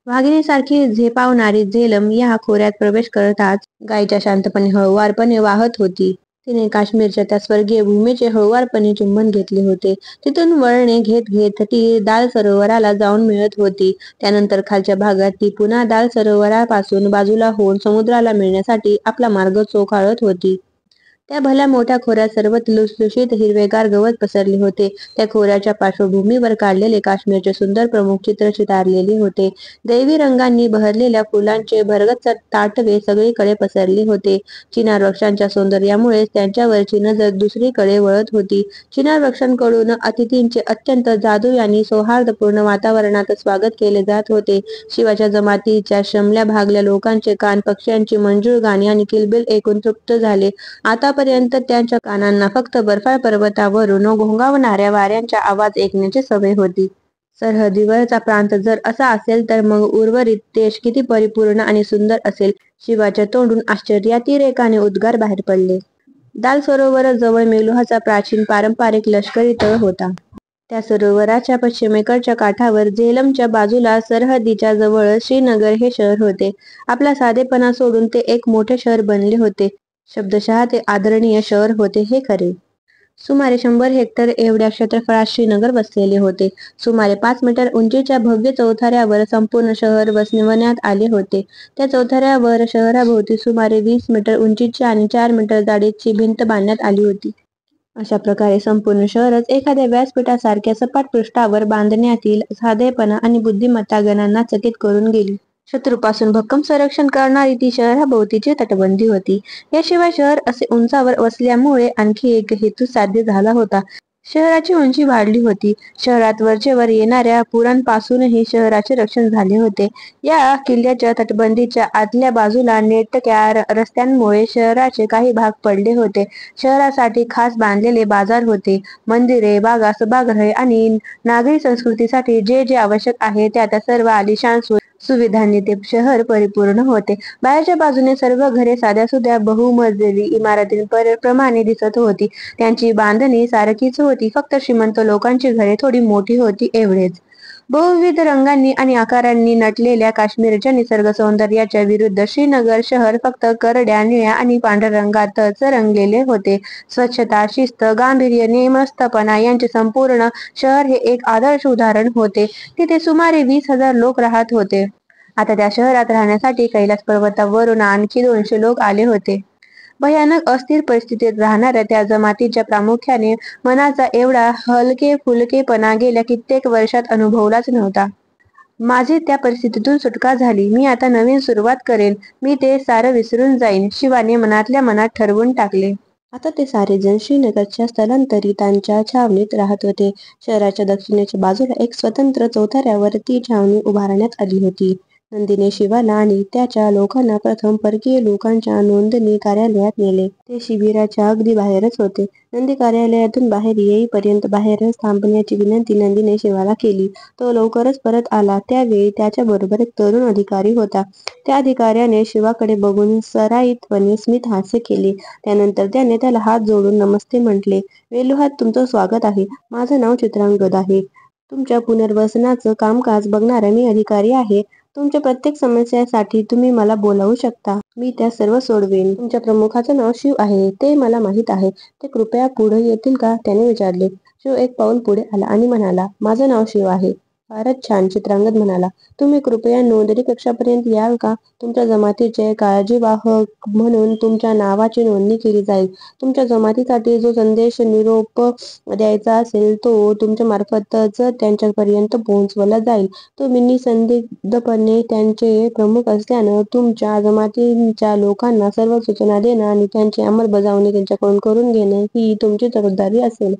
वाघिणीसारखी झेपावणारी झेलम या खोऱ्यात प्रवेश करताच गायीच्या शांतपणे हळुवारपणे वाहत होती. तिने काश्मीरच्या त्या स्वर्गीय भूमीचे हळुवारपणे चुंबन घेतले होते. तिथून वळणे घेत घेत ती दाल सरोवराला जाऊन मिळत होती. त्यानंतर खालच्या भागात ती पुन्हा दाल सरोवरापासून बाजूला होऊन समुद्राला मिळण्यासाठी आपला मार्ग चोखाळत होती. त्या भल्या मोठ्या खोऱ्यात सर्वत्र लुसलुशीत हिरवेगार गवत पसरले होते. त्या खोऱ्याच्या पार्श्वभूमीवर काढलेले काश्मीरचे सुंदर प्रमुख चित्र चितारलेले होते. दैवी रंगांनी बहरलेल्या फुलांचे भरगच्च ताटवे सगळीकडे पसरले होते. चिनार वृक्षांच्या सौंदर्यामुळेच त्यांच्यावरची नजर दुसरीकडे वळत होती. चिनार वृक्षांकडून अतिथींचे अत्यंत जादू आणि सौहार्दपूर्ण वातावरणात स्वागत केले जात होते. शिवाच्या जमातीच्या शमल्या भागल्या लोकांचे कान पक्ष्यांची मंजूळ गाणी आणि किलबिल ऐकून तृप्त झाले. आतापर्यंत त्यांच्या कानांना फक्त बर्फाळ पर्वतावरून घोंघावणाऱ्या वाऱ्यांचा आवाज ऐकण्याची सवय होती. सरहद्दीवरचा प्रांत जर असा असेल तर मग उर्वरित देश किती परिपूर्ण आणि सुंदर असेल. शिवाच्या तोंडून आश्चर्यातिरेकाने उद्गार बाहेर पडले. दाल सरोवराजवळ मेलुहाचा प्राचीन पारंपरिक लष्करी तळ होता. त्या सरोवराच्या पश्चिमेकडच्या काठावर झेलमच्या बाजूला सरहद्दीच्या जवळ श्रीनगर हे शहर होते. आपला साधेपणा सोडून ते एक मोठे शहर बनले होते. शब्दशः ते आदरणीय शहर होते हे खरे. सुमारे 100 हेक्टर एवढ्या क्षेत्रफळात श्रीनगर वसलेले होते. सुमारे 5 मीटर उंचीच्या भव्य चौथऱ्यावर संपूर्ण शहर वसवण्यात आले होते. त्या चौथऱ्यावर शहराभोवती सुमारे 20 मीटर उंचीची आणि 4 मीटर जाडीची भिंत बांधण्यात आली होती. अशा प्रकारे संपूर्ण शहरच एखाद्या व्यासपीठासारख्या सपाट पृष्ठावर बांधण्यातील साधेपणा आणि बुद्धिमत्ता गणांना चकित करून गेली. शत्रूपासून भक्कम संरक्षण करणारी ती शहराभोवतीची तटबंदी होती. याशिवाय शहर असे उंचावर वसल्यामुळे आणखी एक हेतू साध्य झाला होता. शहराची उंची वाढली होती. शहरात वरचेवर येणाऱ्या पुरांपासूनही शहराचे रक्षण झाले होते. या किल्ल्याच्या तटबंदीच्या आतल्या बाजूला नेटक्या रस्त्यांमुळे शहराचे काही भाग पडले होते. शहरासाठी खास बांधलेले बाजार होते. मंदिरे, बागा, सभागृहे आणि नागरी संस्कृतीसाठी जे जे आवश्यक आहे त्या सर्व आलिशान सुविधांनी ते शहर परिपूर्ण होते. बाहेरच्या बाजूने सर्व घरे साध्यासुध्या बहुमजली इमारतींप्रमाणे दिसत होती. त्यांची बांधणी सारखीच होती, फक्त श्रीमंत लोकांची घरे थोडी मोठी होती एवढेच. बहुविध रंगांनी आणि आकारांनी नटलेल्या काश्मीरच्या निसर्ग सौंदर्याच्या विरुद्ध श्रीनगर शहर फक्त करड्या निळ्या आणि पांढऱ्या रंगातच रंगलेले होते. स्वच्छता, शिस्त, गांभीर्य, नेमस्तपणा यांचे संपूर्ण शहर हे एक आदर्श उदाहरण होते. तिथे सुमारे 20,000 लोक राहत होते. आता त्या शहरात राहण्यासाठी कैलास पर्वतावरून आणखी 200 लोक आले होते. भयानक अस्थिर परिस्थितीत राहणाऱ्या त्या जमातीच्या प्रामुख्याने मनाचा एवढा हलके-फुलकेपणा गेल्या कित्येक वर्षात अनुभवलाच नव्हता. माझी त्या परिस्थितीतून सुटका झाली. मी आता नवीन सुरुवात करेन. मी ते सारं विसरून जाईन, शिवाने मनातल्या मनात ठरवून टाकले. आता ते सारेजण श्रीनगरच्या स्थलांतरितांच्या छावणीत राहत होते. शहराच्या दक्षिणेच्या बाजूला एक स्वतंत्र चौथऱ्यावर ती छावणी उभारण्यात आली होती. नंदीने शिवाला आणि त्याच्या लोकांना प्रथम परकीय लोकांच्या नोंदणी कार्यालयात नेले. ते शिबिराच्या अगदी बाहेरच होते. नंदी कार्यालयातून बाहेर येईपर्यंत बाहेरच थांबण्याची विनंती नंदीने शिवाला केली. तो लवकरच परत आला. त्यावेळी त्याच्याबरोबर एक तरुण अधिकारी होता. त्या अधिकाऱ्याने शिवाकडे बघून सराईतपणे स्मित हास्य केले. त्यानंतर त्याने त्याला हात जोडून नमस्ते म्हटले. मेलुहात तुमचं स्वागत आहे. माझं नाव चित्रांगद आहे. तुमच्या पुनर्वसनाचं कामकाज बघणारा मी अधिकारी आहे. तुमच्या प्रत्येक समस्येसाठी तुम्ही मला बोलावू शकता. मी त्या सर्व सोडवेन. तुमच्या प्रमुखाचं नाव शिव आहे, ते मला माहीत आहे. ते कृपया पुढे येतील का? त्याने विचारले. शिव एक पाऊल पुढे आला आणि म्हणाला, माझं नाव शिव आहे. फारच छान, चित्रांगद म्हणाला. तुम्ही कृपया नोंदणी कक्षापर्यंत याल का? तुमच्या जमातीचे काळजीवाहक म्हणून तुमच्या नावाची नोंदणी केली जाईल. तुमच्या जमातीसाठी जो संदेश निरोप द्यायचा असेल तो तुमच्यामार्फतच त्यांच्यापर्यंत पोहोचवला जाईल. तुम्ही निःसंदिग्धपणे त्यांचे प्रमुख असल्यानं तुमच्या जमातीच्या लोकांना सर्व सूचना देणं आणि त्यांची अंमलबजावणी त्यांच्याकडून करून घेणं ही तुमची जबाबदारी असेल.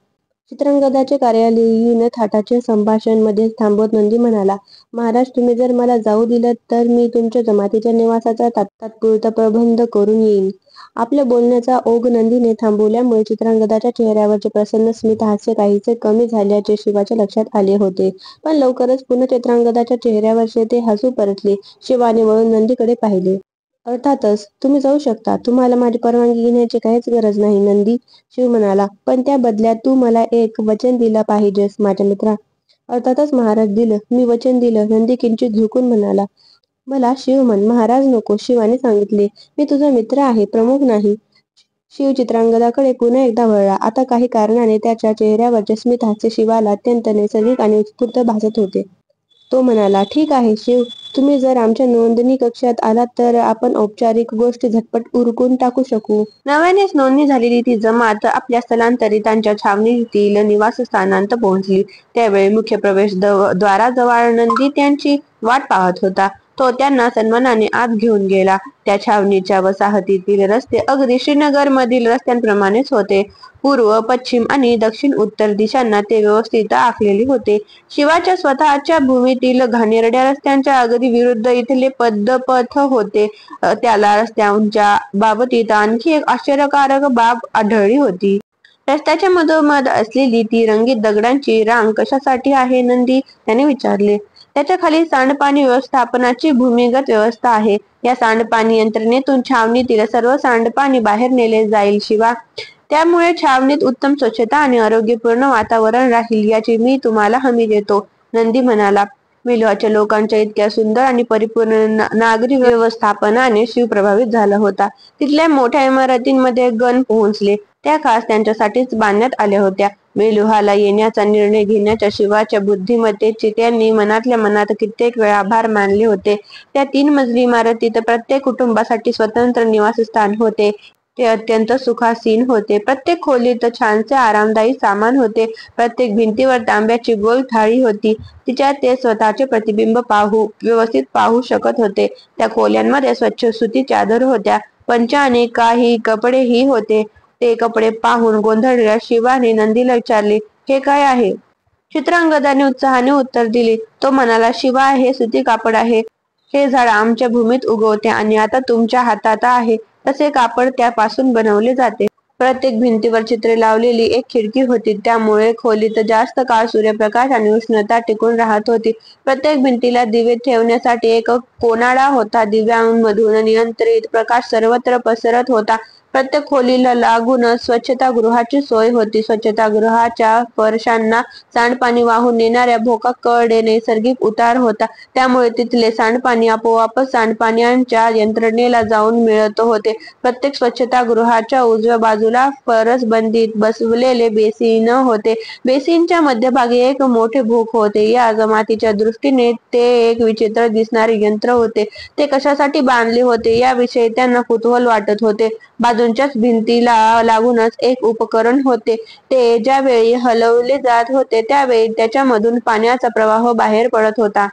चित्रांगदाचे कार्यालयीन थाटाचे संभाषण मध्येच थांबवत नंदी म्हणाला, महाराज, तुम्ही जर मला जाऊ दिलं तर मी तुमच्या जमातीच्या निवासाचा तात्पुरता प्रबंध करून येईन. आपल्या बोलण्याचा ओघ नंदीने थांबवल्यामुळे चित्रांगदाच्या चेहऱ्यावरचे प्रसन्न स्मित हास्य काहीसे कमी झाल्याचे शिवाच्या लक्षात आले होते. पण लवकरच पुन्हा चित्रांगदाच्या चेहऱ्यावरचे ते हसू परतले. शिवाने वळून नंदीकडे पाहिले. अर्थातच, तुम्ही जाऊ शकता. तुम्हाला माझी परवानगी घेण्याची काहीच गरज नाही, नंदी, शिव म्हणाला. पण त्या बदल्यात तू मला एक वचन दिलं पाहिजेस, माझ्या मित्रा. अर्थातच महाराज, दिलं. मी वचन दिलं, नंदी किंचित झुकून म्हणाला. मला शिव म्हण, महाराज नको, शिवाने सांगितले. मी तुझा मित्र आहे, प्रमुख नाही. शिव चित्रांगदाकडे पुन्हा एकदा वळला. आता काही कारणाने त्याच्या चेहऱ्यावरचे स्मित हास्य शिवाला अत्यंत नैसर्गिक आणि उत्स्फूर्त भासत होते. तो म्हणाला, ठीक आहे शिव, तुम्ही जर आमच्या नोंदणी कक्षात आलात तर आपण औपचारिक गोष्टी झटपट उरकून टाकू शकू. नव्यानेच नोंदणी झालेली ती जमात आपल्या स्थलांतरितांच्या छावणीतील निवासस्थानांत पोहोचली. त्यावेळी मुख्य प्रवेश द्वाराजवळ नंदी त्यांची वाट पाहत होता. तो त्यांना सन्मानाने आत घेऊन गेला. त्या छावणीच्या वसाहतीतील रस्ते अगदी श्रीनगर मधील रस्त्यांप्रमाणेच होते. पूर्व, पश्चिम आणि दक्षिण उत्तर दिशांना ते व्यवस्थित आखलेले होते. शिवाच्या स्वतःच्या भूमीतील घाणेरड्या रस्त्यांच्या अगदी विरुद्ध इथले पदपथ होते. त्याला रस्त्यांच्या बाबतीत आणखी एक आश्चर्यकारक बाब आढळली होती. रस्त्याच्या मधोमध असलेली ती रंगीत दगडांची रांग कशासाठी आहे नंदी, त्याने विचारले. त्याच्या खाली सांडपाणी व्यवस्थापनाची भूमिगत व्यवस्था आहे. या सांडपाणी यंत्रणेतून छावणीतील सर्व सांडपाणी बाहेर नेले जाईल शिवा. त्यामुळे छावणीत उत्तम स्वच्छता आणि आरोग्यपूर्ण वातावरण राहील याची मी तुम्हाला हमी देतो, नंदी म्हणाला. मेलुहाच्या लोकांच्या इतक्या सुंदर आणि परिपूर्ण नागरी व्यवस्थापनाने शिव प्रभावित झाला होता. तिथल्या मोठ्या इमारतींमध्ये गण पोहोचले. त्या खास त्यांच्यासाठीच बांधण्यात आल्या होत्या. मेलुहाला येण्याचा निर्णय घेण्याच्या शिवाच्या बुद्धिमत्तेचे त्यांनी मनातल्या मनात कित्येक वेळा आभार मानले होते. त्या 3 मजली इमारतीत प्रत्येक कुटुंबासाठी स्वतंत्र निवासस्थान होते. ते अत्यंत सुखासीन होते. प्रत्येक खोलीत छानसे आरामदायी सामान होते. प्रत्येक भिंतीवर तांब्याची गोल थाळी होती. तिच्यात ते स्वतःचे प्रतिबिंब व्यवस्थित पाहू शकत होते. त्या खोल्यांमध्ये स्वच्छ सुती चादर होत्या. पंचा आणि काही कपडेही होते. ते कपडे पाहून गोंधळलेल्या शिवाने नंदीला विचारले, हे काय आहे? चित्रांगदाने उत्साहाने उत्तर दिले. तो म्हणाला, शिवा, हे सुती कापड आहे. हे झाड आमच्या भूमीत उगवते आणि आता तुमच्या हातात आहे तसे कापड त्यापासून बनवले जाते. प्रत्येक भिंतीवर चित्रे लावलेली एक खिडकी होती. त्यामुळे खोलीत जास्त काळ सूर्यप्रकाश आणि उष्णता टिकून राहत होती. प्रत्येक भिंतीला दिवे ठेवण्यासाठी एक कोनाडा होता. दिव्यांमधून नियंत्रित प्रकाश सर्वत्र पसरत होता. प्रत्येक खोलीला लागूनच स्वच्छतागृहाची सोय होती. स्वच्छतागृहाच्या फरशांना सांडपाणी वाहून नेणाऱ्या भोकाकडे नैसर्गिक उतार होता. त्यामुळे तिथले सांडपाणी आपोआपच सांडपाण्याच्या यंत्रणेला जाऊन मिळत होते. प्रत्येक स्वच्छतागृहाच्या उजव्या बाजूला फरसबंदीत बसवलेले बेसिन होते. बेसिनच्या मध्यभागी एक मोठे भोक होते. या जमातीच्या दृष्टीने ते एक विचित्र दिसणारे यंत्र होते. ते कशासाठी बांधले होते याविषयी त्यांना कुतूहल वाटत होते. बाजूंच्याच भिंतीला लागूनच एक उपकरण होते. ते ज्यावेळी हलवले जात होते त्यावेळी त्याच्यामधून पाण्याचा प्रवाह बाहेर पडत होता.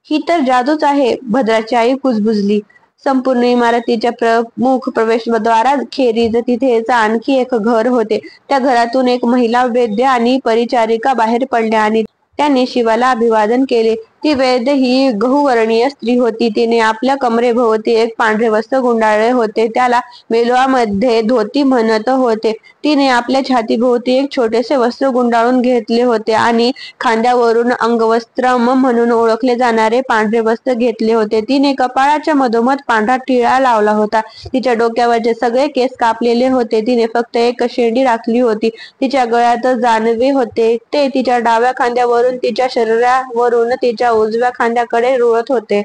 ही तर जादूच आहे, भद्राची आई कुजबुजली. संपूर्ण इमारतीच्या प्रमुख प्रवेशद्वाराखेरीज तिथेच आणखी एक घर होते. त्या घरातून एक महिला वैद्य आणि परिचारिका बाहेर पडल्या आणि त्यांनी शिवाला अभिवादन केले. ती वैद्य ही गहूवर्णीय स्त्री होती. तिने आपल्या कमरेभोवती एक पांढरे वस्त्र गुंडाळले होते. त्याला मेलुहामध्ये धोती म्हणत होते. तिने आपल्या छातीभोवती एक छोटेसे वस्त्र गुंडाळून घेतले होते आणि खांद्यावरून अंगवस्त्रम म्हणून ओळखले जाणारे पांढरे वस्त्र घेतले होते. तिने कपाळाच्या मधोमध पांढरा टिळा लावला होता. तिच्या डोक्यावरचे सगळे केस कापलेले होते. तिने फक्त एक शेंडी राखली होती. तिच्या गळ्यात जानवे होते. ते तिच्या डाव्या खांद्यावरून तिच्या शरीरावरून तिच्या उजव्या खांद्याकडे रुळत होते.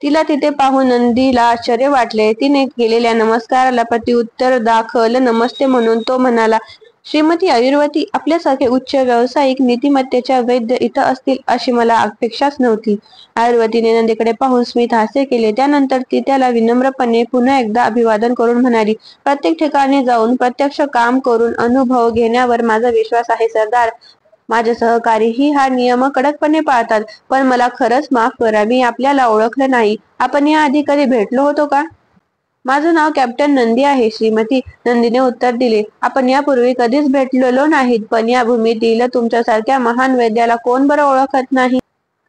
तिला तिथे पाहून नंदीला आश्चर्य वाटले. तिने केलेल्या नमस्काराला प्रत्युत्तर दाखल नमस्ते म्हणून तो म्हणाला, श्रीमती आयुर्वती, आपल्यासारखे उच्च व्यावसायिक नीतिमत्तेच्या वैद्य इथं असतील अशी मला अपेक्षाच नव्हती. आयुर्वतीने नंदीकडे पाहून स्मित हास्य केले. त्यानंतर ती त्याला विनम्रपणे पुन्हा एकदा अभिवादन करून म्हणाली, प्रत्येक ठिकाणी जाऊन प्रत्यक्ष काम करून अनुभव घेण्यावर माझा विश्वास आहे सरदार. माझे सहकारीही हा नियम कडकपणे पाळतात. पण मला खरंच माफ करा, मी आपल्याला ओळखलं नाही. आपण याआधी कधी भेटलो होतो का? माझं नाव कॅप्टन नंदी आहे श्रीमती, नंदीने उत्तर दिले. आपण यापूर्वी कधीच भेटलेलो नाहीत, पण या भूमीतील तुमच्यासारख्या महान वैद्याला कोण बरं ओळखत नाही?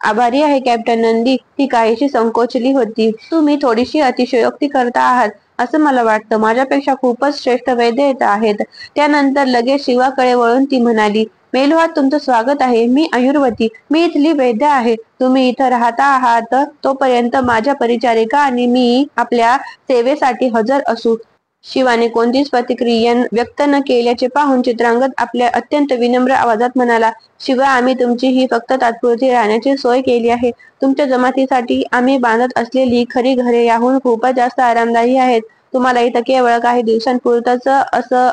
आभारी आहे कॅप्टन नंदी, ती काहीशी संकोचली होती. तुम्ही थोडीशी अतिशयोक्ती करता आहात असं मला वाटतं. माझ्यापेक्षा खूपच श्रेष्ठ वैद्य येत आहेत. त्यानंतर लगेच शिवाकडे वळून ती म्हणाली, मेलुहात तुमचं स्वागत आहे. मी आयुर्वती, मी इथली वैद्य आहे. तुम्ही इथं राहता आहात तोपर्यंत माझ्या परिचारिका आणि मी आपल्या सेवेसाठी हजर असू. शिवाने कोणतीच प्रतिक्रिया व्यक्त न केल्याचे पाहून चित्रांगद आपल्या अत्यंत विनम्र आवाजात म्हणाला, शिवा, आम्ही तुमची ही फक्त तात्पुरती राहण्याची सोय केली आहे. तुमच्या जमातीसाठी आम्ही बांधत असलेली खरी घरे याहून खूपच जास्त आरामदायी आहेत. तुम्हाला इथं केवळ काही दिवसांपुरतच असं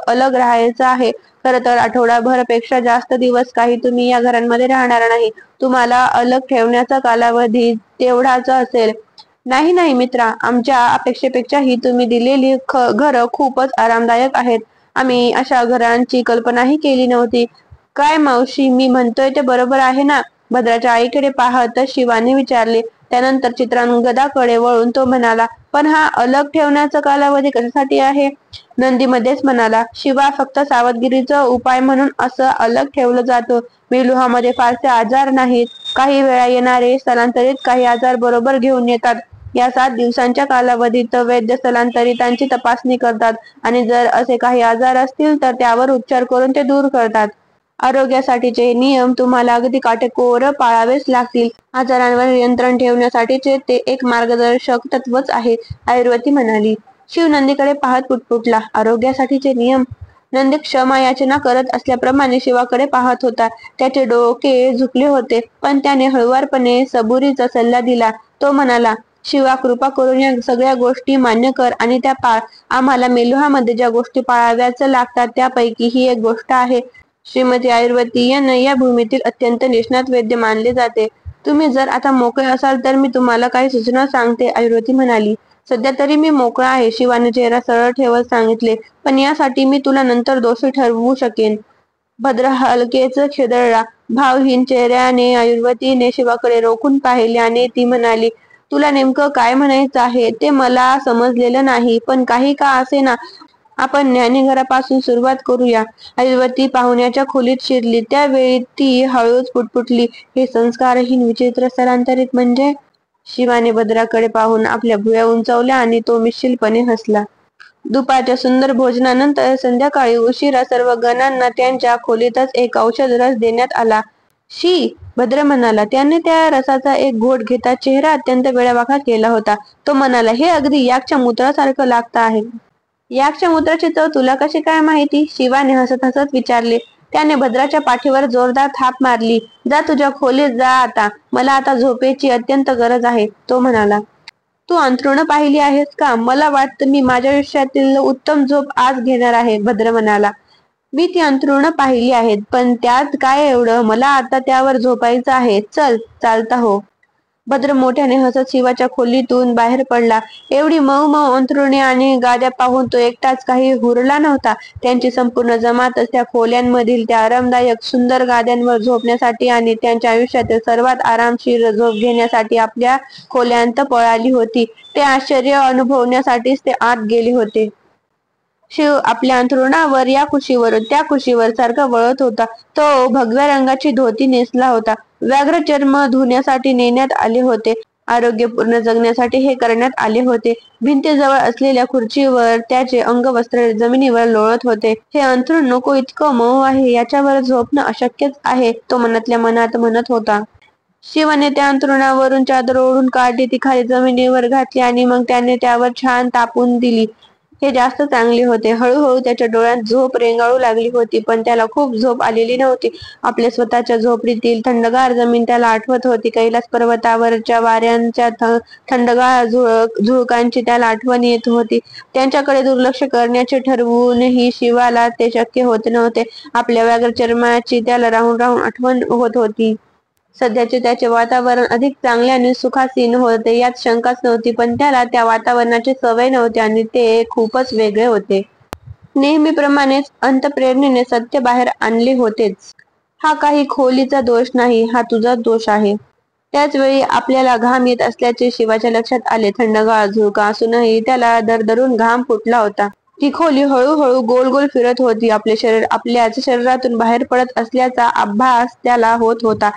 अलग राहायचं आहे. खरं तर आठवडाभरापेक्षा जास्त दिवस काही तुम्ही या घरांमध्ये राहणार नाही. तुम्हाला अलग ठेवण्याचा कालावधी तेवढाच असेल. नाही नाही मित्रा, आमच्या अपेक्षेपेक्षाही तुम्ही दिलेली घरं खूपच आरामदायक आहेत. आम्ही अशा घरांची कल्पनाही केली नव्हती. काय मावशी, मी म्हणतोय ते बरोबर आहे ना? भद्राच्या आईकडे पाहत शिवाने विचारले. त्यानंतर चित्रांगदाकडे वळून तो म्हणाला, पण हा अलग ठेवण्याचा कालावधी कशासाठी आहे? नंदी मध्येच म्हणाला, शिवा, फक्त सावधगिरीचा उपाय म्हणून असं अलग ठेवलं जातं. मेलुहामध्ये फारसे आजार नाहीत. काही वेळा येणारे स्थलांतरित काही आजार बरोबर घेऊन येतात. या 7 दिवसांच्या कालावधीत वैद्य स्थलांतरितांची तपासणी करतात आणि जर असे काही आजार असतील तर त्यावर उपचार करून ते दूर करतात. आरोग्यासाठीचे नियम तुम्हाला अगदी काटेकोर पाळावेच लागतील. आजारांवर नियंत्रण ठेवण्यासाठीचे ते एक मार्गदर्शक तत्वच आहे, आयुर्वेदी म्हणाली. शिव नंदीकडे पाहत पुटपुटला, आरोग्यासाठीचे नियम? नंदी क्षमा याचना करत असल्याप्रमाणे शिवाकडे पाहत होता. त्याचे डोके झुकले होते, पण त्याने हळुवारपणे सबुरीचा सल्ला दिला. तो म्हणाला, शिवा, कृपा करून या सगळ्या गोष्टी मान्य कर आणि त्या पाळ. आम्हाला मेलुहामध्ये ज्या गोष्टी पाळाव्याच लागतात त्यापैकी ही एक गोष्ट आहे. श्रीमती आयुर्वेदियन या भूमीतील अत्यंत निष्णात वैद्य मानले जाते. तुम्ही जर आता मोकळे असाल तर मी तुम्हाला काही सूचना सांगते, आयुर्वेदी म्हणाली. सध्या तरी मी मोकळा आहे, शिवाने चेहरा सरळ ठेवत सांगितले. पण यासाठी मी तुला नंतर दोषी ठरवू शकेन. भद्र हलकेच खिदळला. भावहीन चेहऱ्याने आयुर्वेदीने शिवाकडे रोखून पाहिले आणि ती म्हणाली, तुला नेमकं काय म्हणायचं आहे ते मला समजलेलं नाही, पण काही का असेना आपण न्याहारीघरापासून सुरुवात करूया. आयुर्वेदी पाहुण्याच्या खोलीत शिरली. त्यावेळी ती हळूच पुटपुटली, हे संस्कारहीन विचित्र स्थलांतरित म्हणजे? शिवाने भद्राकडे पाहून आपल्या भुवया उंचावल्या आणि तो मिश्किलपणे हसला. दुपारच्या सुंदर भोजनानंतर संध्याकाळी उशिरा सर्व गणांना त्यांच्या खोलीतच एक औषध रस देण्यात आला. शी, भद्र म्हणाला. त्याने त्या रसाचा एक घोट घेताच चेहरा अत्यंत वेडावाकडा केला होता. तो म्हणाला, हे अगदी याकच्या मूत्रासारखं लागतं आहे. याकच्या मूत्राची चव तुला कशी काय माहिती? शिवाने हसत हसत विचारले. त्याने भद्राच्या पाठीवर जोरदार थाप मारली. जा, तुझ्या खोलीत जा आता. मला आता झोपेची अत्यंत गरज आहे, तो म्हणाला. तू अंथरुणं पाहिली आहेस का? मला वाटतं मी माझ्या आयुष्यातील उत्तम झोप आज घेणार आहे, भद्र म्हणाला. मी ती अंथरुणं पाहिली आहेत, पण त्यात काय एवढं? मला आता त्यावर झोपायचं आहे. चल, चालता हो. भद्र मोठ्याने हसत शिवाच्या खोलीतून बाहेर पडला. एवढी मऊ मऊ अंथरुणे आणि गाद्या पाहून तो एकटाच काही हुरला नव्हता. त्यांची संपूर्ण जमातच त्या खोल्यांमधील त्या आरामदायक सुंदर गाद्यांवर झोपण्यासाठी आणि त्यांच्या आयुष्यातील सर्वात आरामशीर झोप घेण्यासाठी आपल्या खोल्यांत पळाली होती. ते आश्चर्य अनुभवण्यासाठीच ते आत गेले होते. शिव आपल्या अंथरुणावर या कुशीवरून त्या कुशीवर सारखा वळत होता. तो भगव्या रंगाची धोती नेसला होता. व्याघ्र चर्म धुण्यासाठी नेण्यात आले होते. आरोग्यपूर्ण जगण्यासाठी हे करण्यात आले होते. भिंतीजवळ असलेल्या खुर्चीवर त्याचे अंगवस्त्र जमिनीवर लोळत होते. हे अंथरूण नको इतकं मऊ आहे, याच्यावर झोपणं अशक्यच आहे, तो मनातल्या मनात म्हणत होता. शिवाने त्या अंथरुणावरून चादर ओढून काढली, ती खाली जमिनीवर घातली आणि मग त्याने त्यावर छान तापून दिली. हे जास्त चांगले होते. हळूहळू त्याच्या डोळ्यात झोप रेंगाळू लागली होती, पण त्याला खूप झोप आलेली नव्हती. आपल्या स्वतःच्या झोपडीतील थंडगार जमीन त्याला आठवत होती. कैलास पर्वतावरच्या वाऱ्यांच्या थंडगार झुळकांची त्याला आठवण येत होती. त्यांच्याकडे दुर्लक्ष करण्याचे ठरवूनही शिवाला ते शक्य होत नव्हते. आपल्या व्याघ्र चर्माची त्याला राहून राहून आठवण होत होती. सध्याचे त्याचे वातावरण अधिक चांगले आणि सुखासीन होते, यात शंकाच नव्हती, पण त्याला त्या वातावरणाची सवय नव्हती आणि ते खूपच वेगळे होते. नेहमीप्रमाणेच अंतःप्रेरणेने सत्य बाहेर आणले होतेच. हा काही खोलीचा दोष नाही, हा तुझाच दोष आहे. त्याच वेळी आपल्याला घाम येत असल्याचे शिवाच्या लक्षात आले. थंडगार झुळका असूनही त्याला दरदरून घाम फुटला होता. ती खोली हळूहळू गोल गोल फिरत होती. आपले शरीर आपल्याच शरीरातून बाहेर पडत असल्याचा आभास त्याला होत होता.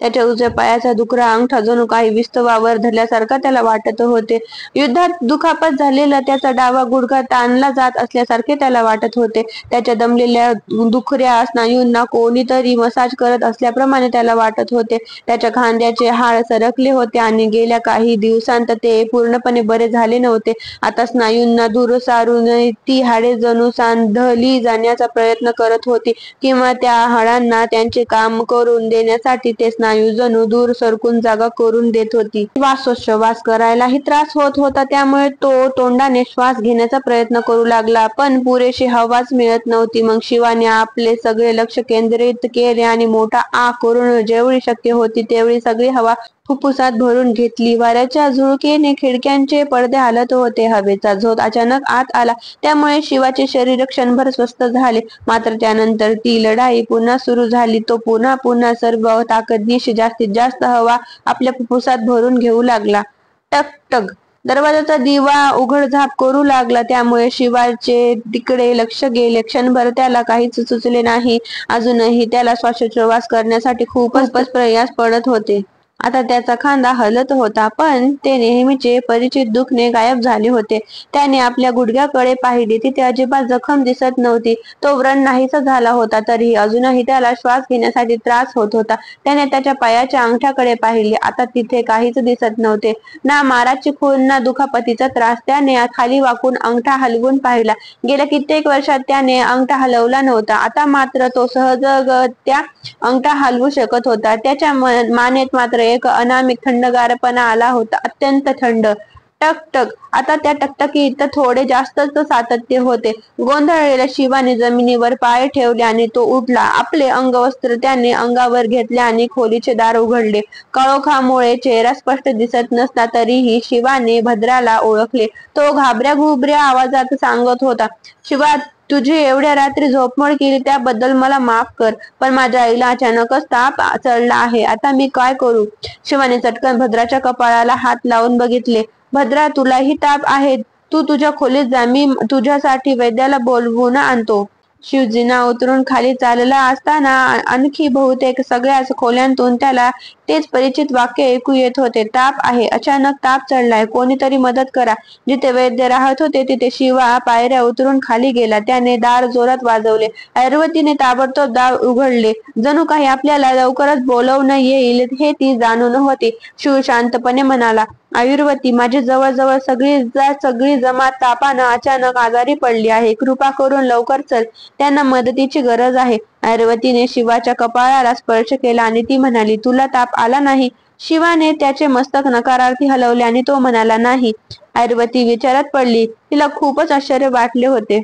त्याच्या उजव्या पायाचा दुकरा अंगठा जणू काही विस्तवावर धरल्यासारखा त्याला वाटत होते. युद्धात दुखापत झालेला त्याचा डावा गुडघा ताणला जात असल्यासारखे त्याला वाटत होते. त्याच्या दमलेल्या दुखऱ्या स्नायूंना कोणीतरी मसाज करत असल्याप्रमाणे त्याला वाटत होते. त्याच्या खांद्याचे हाड सरकले होते आणि गेल्या काही दिवसांत ते पूर्णपणे बरे झाले नव्हते. आता स्नायूंना दूर सारून ती हाडे जणू सांधली जाण्याचा प्रयत्न करत होती, किंवा त्या हाडांना त्यांचे काम करून देण्यासाठी ते स्नायू जणू दूर सरकून जागा करून देत होती. श्वासोच्छवास करायलाही त्रास होत होता, त्यामुळे तो तोंडाने श्वास घेण्याचा प्रयत्न करू लागला, पण पुरेशी हवाच मिळत नव्हती. मग शिवाने आपले सगळे लक्ष केंद्रित केले आणि मोठा आ करून जेवढी शक्य होती तेवढी सगळी हवा फुफ्फुसात भरून घेतली. वाऱ्याच्या झुळकेने खिडक्यांचे पडदे हालत होते. हवेचा झोत अचानक आत आला, त्यामुळे शिवाचे शरीर क्षणभर स्वस्थ झाले. मात्र त्यानंतर ती लढाई पुन्हा सुरू झाली. तो पुन्हा सर्व ताकदीनिशी जास्तीत जास्त हवा आपल्या फुफ्फुसात भरून घेऊ लागला. टक टक दरवाजाचा दिवा उघडझाप करू लागला, त्यामुळे शिवाचे तिकडे लक्ष गेले. क्षणभर त्याला काहीच सुचले नाही. अजूनही त्याला श्वासोच्छवास करण्यासाठी खूपच प्रयास पडत होते. आता त्याचा खांदा हलत होता, पण ते नेहमीचे परिचित दुखणे गायब झाले होते. त्याने आपल्या गुडघ्याकडे पाहिले, तिथे अजिबात जखम दिसत नव्हती. तो व्रण नाहीसा झाला होता, तरीही अजूनही त्याला श्वास घेण्यासाठी त्रास होत होता. त्याने त्याच्या पायाच्या अंगठ्याकडे पाहिले, आता तिथे काहीच दिसत नव्हते, ना माराची खूण ना दुखापतीचा त्रास. त्याने खाली वाकून अंगठा हलवून पाहिला. गेल्या कित्येक वर्षात त्याने अंगठा हलवला नव्हता, आता मात्र तो सहजगत्या अंगठा हलवू शकत होता. त्याच्या मानेत मात्र एक अनामिक थंडगारपणा आला होता, अत्यंत थंड. टक टक आता त्या टकटकीत थोडे जास्तच सातत्य होते. गोंधळलेल्या शिवाने जमिनीवर पाय ठेवले आणि तो उठला. आपले अंगवस्त्र त्याने अंगावर घेतले आणि खोलीचे दार उघडले. काळोखामुळे चेहरा स्पष्ट दिसत नसला, तरीही शिवाने भद्राला ओळखले. तो घाबऱ्या घुबऱ्या आवाजात सांगत होता, शिवा, तुझी एवढ्या रात्री झोपमोड केली त्याबद्दल मला माफ कर, पण माझ्या आईला अचानकच ताप चढला आहे. आता मी काय करू? शिवाने चटकन भद्राच्या कपाळाला हात लावून बघितले. भद्रा, तुलाही ताप आहे? तू तुझ्या खोलीत जा, मी तुझ्यासाठी वैद्याला बोलवून आणतो. शिव जिना उतरून खाली चालला असताना आणखी बहुतेक सगळ्याच खोल्यांतून त्याला तेच परिचित वाक्य ऐकू येत होते. ताप आहे, अचानक ताप चढलाय, कोणीतरी मदत करा. जिथे वैद्य राहत होते तिथे शिवा पायऱ्या उतरून खाली गेला. त्याने दार जोरात वाजवले. ऐरावतीने ताबडतोब दार उघडले. जणू काही आपल्याला लवकरच बोलवणं येईल हे ती जाणून होती. शिव शांतपणे म्हणाला, आयुर्वती, माझी जवळजवळ सगळी जमात तापानं अचानक आजारी पडली आहे. कृपा करून लवकर चल, त्यांना मदतीची गरज आहे. ऐरावतीने शिवाच्या कपाळाला स्पर्श केला आणि ती म्हणाली, तुला ताप आला नाही? शिवाने त्याचे मस्तक नकारार्थी हलवले आणि तो म्हणाला, नाही. ऐरावती विचारात पडली. तिला खूपच आश्चर्य वाटले होते.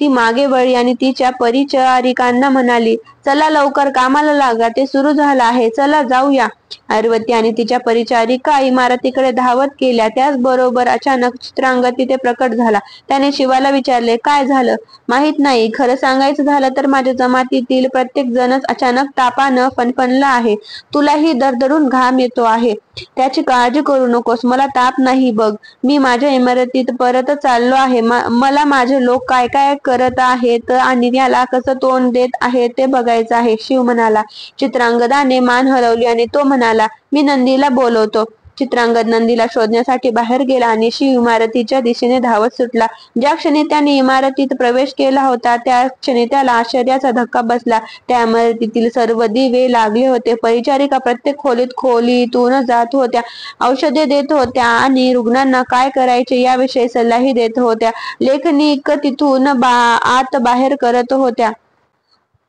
ती मागे वळली आणि तिच्या परिचारिकांना म्हणाली, चला लवकर कामाला लागा, ते सुरू झालं आहे, चला जाऊया. ऐरावती आणि तिच्या परिचारिका इमारतीकडे धावत गेल्या. त्याचबरोबर अचानक चित्रांगद तिथे प्रकट झाला. त्याने शिवाला विचारले, काय झालं? माहित नाही. खरं सांगायचं झालं तर माझ्या जमातीतील प्रत्येक जणच अचानक तापानं फणफणला आहे. तुलाही दरदरून घाम येतो आहे. त्याची काळजी करू नकोस, मला ताप नाही बघ. मी माझ्या इमारतीत परत चाललो आहे. मला माझे लोक काय काय करत आहेत आणि याला कसं तोंड देत आहेत ते बघायचं आहे, शिव म्हणाला. चित्रांगदाने मान हलवली आणि तो म्हणाला, मी नंदीला बोलवतो. चित्रांगद नंदीला शोधण्यासाठी बाहेर गेला आणि शिव इमारतीच्या दिशेने धावत सुटला. ज्या क्षणी त्याने इमारतीत प्रवेश केला होता त्या क्षणी त्याला आश्चर्याचा धक्का बसला. त्या इमारतीतील सर्व दिवे लागले होते. परिचारिका प्रत्येक खोलीतून जात होत्या, औषधे देत होत्या आणि रुग्णांना काय करायचे याविषयी सल्लाही देत होत्या. लेखनिक तिथून आत बाहेर करत होत्या.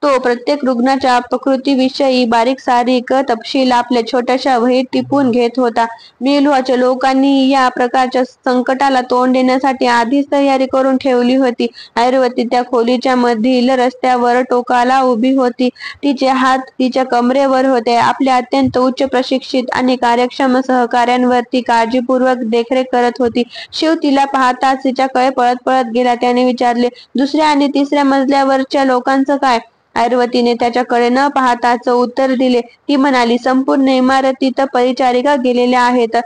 तो प्रत्येक रुग्णाच्या प्रकृतीविषयी बारीक सारीक तपशील आपल्या छोट्याशा वहीत टिपून घेत होता. मेलुहाच्या लोकांनी या प्रकारच्या संकटाला तोंड देण्यासाठी आधीच तयारी करून ठेवली होती. ऐरावती त्या खोलीच्या मधील रस्त्यावर टोकाला उभी होती. तिचे हात तिच्या कमरेवर होते. आपल्या अत्यंत उच्च प्रशिक्षित आणि कार्यक्षम सहकाऱ्यांवर ती काळजीपूर्वक देखरेख करत होती. शिव तिला पाहताच तिच्याकडे पळत पळत गेला. त्याने विचारले, दुसऱ्या आणि तिसऱ्या मजल्यावरच्या लोकांचं काय? ऐरावतीने त्याच्याकडे न पाहताच उत्तर दिले. ती म्हणाली, संपूर्ण इमारतीत परिचारिका गेलेल्या आहेत.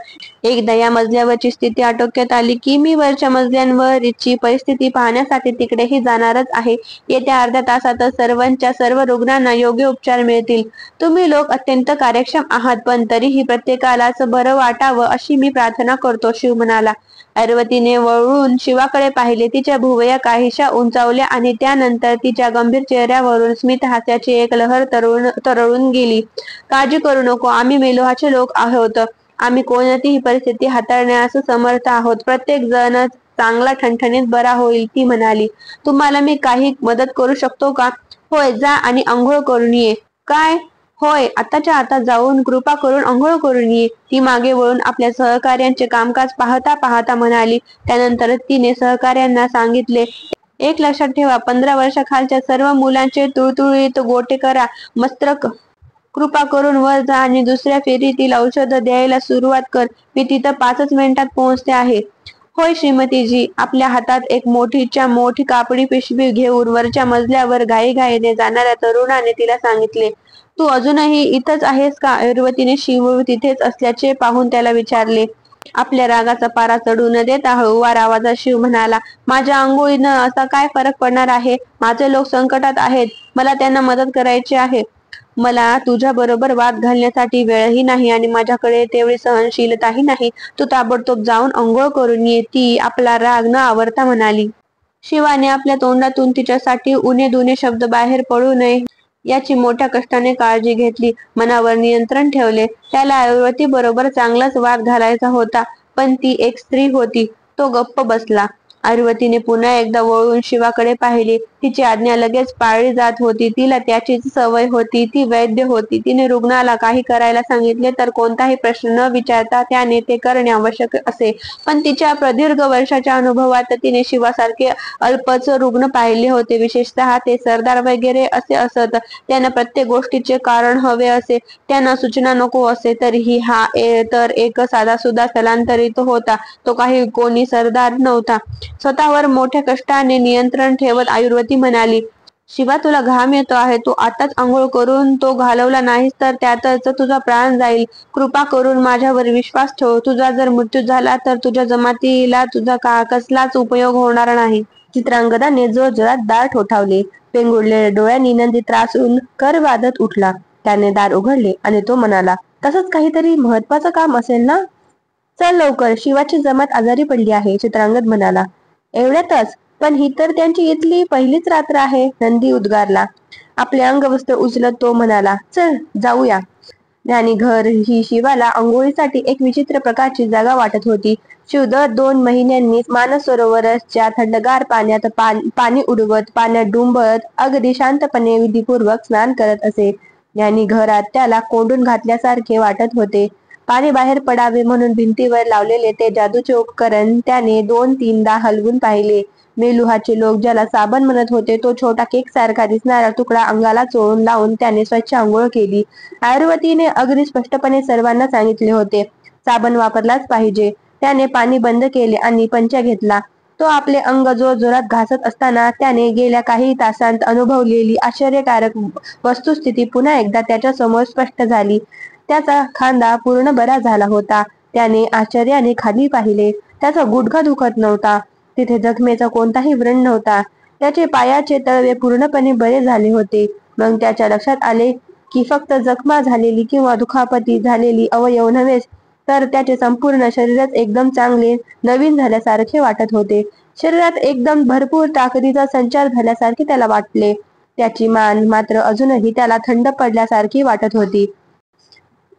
एकदा या मजल्यावरची स्थिती आटोक्यात आली की मी वरच्या मजल्यांवरची परिस्थिती पाहण्यासाठी तिकडेही जाणारच आहे. येत्या अर्ध्या तासातच सर्वच्या सर्व रुग्णांना योग्य उपचार मिळतील. तुम्ही लोक अत्यंत कार्यक्षम आहात, पण तरीही प्रत्येकालाच बरं वाटावं अशी मी प्रार्थना करतो, शिव म्हणाला. ऐरावतीने वळून शिवाकडे पाहिले. तिच्या भुवया काहीशा उंचावल्या आणि त्यानंतर तिच्या गंभीर चेहऱ्यावरून स्मित हास्याची एक लहर तरळून गेली. काळजी करू नको, आम्ही मेलुहाचे लोक आहोत. आम्ही कोणतीही परिस्थिती हाताळण्यास समर्थ आहोत. प्रत्येक जण चांगला ठणठणीत बरा होईल, ती म्हणाली. तुम्हाला मी काही मदत करू शकतो का? होय, जा आणि आंघोळ करून ये. काय? होय, आताच्या आता जाऊन कृपा करून अंघोळ करून ये. ती मागे वळून आपल्या सहकार्यांचे कामकाज पाहता पाहता म्हणाली. त्यानंतर तिने सहकार्यांना सांगितले, एक लक्षात ठेवा, 15 वर्षाखालच्या सर्व मुलांचे तुळतुळीत गोटे करा. मस्तक कृपा करून वर जा आणि दुसऱ्या फेरीतील औषध द्यायला सुरुवात कर. मी तिथं 5च मिनिटात पोहोचते आहे. होय श्रीमतीजी. आपल्या हातात एक मोठीच्या मोठी कापडी पिशवी घेऊन वरच्या मजल्यावर घाईघाईने जाणाऱ्या तरुणाने तिला सांगितले. तू अजूनही इथंच आहेस का? आयुर्वतीने शिव तिथेच असल्याचे पाहून त्याला विचारले. आपल्या रागाचा पारा चढू न देता हळूवार आवाजात शिव म्हणाला, माझ्या आंघोळीनं असा काय फरक पडणार आहे? माझे लोक संकटात आहेत. मला त्यांना मदत करायची आहे. मला तुझ्या बरोबर वाद घालण्यासाठी वेळही नाही आणि माझ्याकडे तेवढी सहनशीलताही नाही. तू ताबडतोब जाऊन अंघोळ करून ये. ती आपला राग न आवरता म्हणाली. शिवाने आपल्या तोंडातून तिच्यासाठी उणे-दुणे शब्द बाहेर पडू नये याची मोठ्या कष्टाने काळजी घेतली. मनावर नियंत्रण ठेवले. त्याला आयुर्वती बरोबर चांगलाच वाद घालायचा होता, पण ती एक स्त्री होती. तो गप्प बसला. आयुर्वतीने पुन्हा एकदा वळून शिवाकडे पाहिले. तिची आज्ञा लगेच पाळली जात होती. तिला त्याचीच सवय होती. ती वैद्य होती. तिने रुग्णाला काही करायला सांगितले तर कोणताही प्रश्न न विचारता त्याने ते करणे आवश्यक असे. पण तिच्या प्रदीर्घ वर्षाच्या अनुभवात तिने शिवासारखे अल्पच रुग्ण पाहिले होते. विशेषतः ते सरदार वगैरे असे असत. त्यांना प्रत्येक गोष्टीचे कारण हवे असे. त्यांना सूचना नको असे. तरीही हा तर एक साधासुधा स्थलांतरित होता. तो काही कोणी सरदार नव्हता. स्वतःवर मोठ्या कष्टाने नियंत्रण ठेवत आयुर्वती म्हणाली, शिवा तुला घाम येतो आहे. तू आताच आंघोळ करून तो घालवला नाहीस तर त्यातच तुझा प्राण जाईल. कृपा करून माझ्यावर विश्वास ठेव. तुझा जर मृत्यू झाला तर तुझ्या जमातीला तुझा कसलाच उपयोग होणार नाही. चित्रांगदाने जोरजोरात दार ठोठावले. पेंगुळलेल्या डोळ्यांनी नंदी त्रासून कर वाजत उठला. त्याने दार उघडले आणि तो म्हणाला, तसंच काहीतरी महत्वाचं काम असेल ना? चल लवकर, शिवाची जमात आजारी पडली आहे. चित्रांगद म्हणाला. एवढ्यातच? पण ही तर त्यांची इथली पहिलीच रात्र आहे. नंदी उद्गारला. आपले अंगवस्त्र उचलत तो म्हणाला, चल जाऊया. आणि घर ही शिवाला आंघोळीसाठी एक विचित्र प्रकारची जागा वाटत होती. शिव दर 2 महिन्यांनी मानस सरोवराच्या थंडगार पाण्यात पाणी उडवत, पाण्यात डुंबत अगदी शांतपणे विधीपूर्वक स्नान करत असे. यांनी घरात त्याला कोंडून घातल्यासारखे वाटत होते. पाणी बाहेर पडावे म्हणून भिंतीवर लावलेले ते जादूचे उपकरण त्याने 2-3दा हलवून पाहिले. मेलुहाचे लोक ज्याला साबण म्हणत होते, तो छोटा केक सारखा दिसणारा तुकडा अंगाला चोळून लावून त्याने स्वच्छ आंघोळ केली. आयुर्वतीने अगदी स्पष्टपणे सर्वांना सांगितले होते, साबण वापरलाच पाहिजे. त्याने पाणी बंद केले आणि पंचा घेतला. तो आपले अंग जोरजोरात घासत असताना त्याने गेल्या काही तासांत अनुभवलेली आश्चर्यकारक वस्तुस्थिती पुन्हा एकदा त्याच्या समोर स्पष्ट झाली. त्याचा खांदा पूर्ण बरा झाला होता. त्याने आश्चर्याने खाली पाहिले. त्याचा गुडघा दुखत नव्हता. तिथे जखमेचा कोणताही व्रण नव्हता. त्याचे पायाचे तळवे पूर्णपणे बरे झाले होते. मग त्याच्या लक्षात आले की फक्त जखमा झालेली किंवा दुखापती झालेली अवयव नव्हेच, तर त्याचे संपूर्ण शरीरच एकदम चांगले नवीन झाल्यासारखे वाटत होते. शरीरात एकदम भरपूर ताकदीचा संचार झाल्यासारखे त्याला वाटले. त्याची मान मात्र अजूनही त्याला थंड पडल्यासारखी वाटत होती.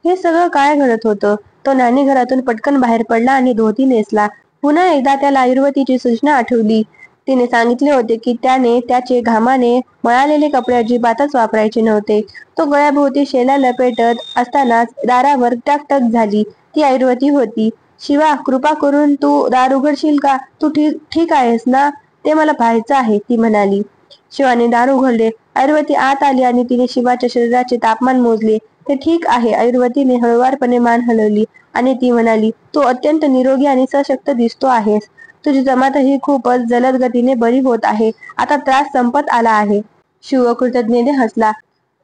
हे सगळं काय घडत होतं? तो न्हाणीघरातून पटकन बाहेर पडला आणि धोती नेसला. पुन्हा एकदा त्याला आयुर्वतीची सूचना आठवली. तिने सांगितले होते की त्याने त्याचे घामाने मळालेले कपडे अजिबातच वापरायचे नव्हते. तो गळ्याभोवती शेला लपेटत असतानाच दारावर टक झाली. ती आयुर्वती होती. शिवा, कृपा करून तू दार उघडशील का? तू ठीक आहेस ना? ते मला पाहायचं आहे, ती म्हणाली. शिवाने दार उघडले. आयुर्वती आत आली आणि तिने शिवाच्या शरीराचे तापमान मोजले. ते ठीक आहे. आयुर्वतीने हळुवारपणे मान हलवली आणि ती म्हणाली, तू अत्यंत निरोगी आणि सशक्त दिसतो आहेस. तुझी जमातही खूपच जलद गतीने बरी होत आहे. आता त्रास संपत आला आहे. शिव कृतज्ञतेने हसला.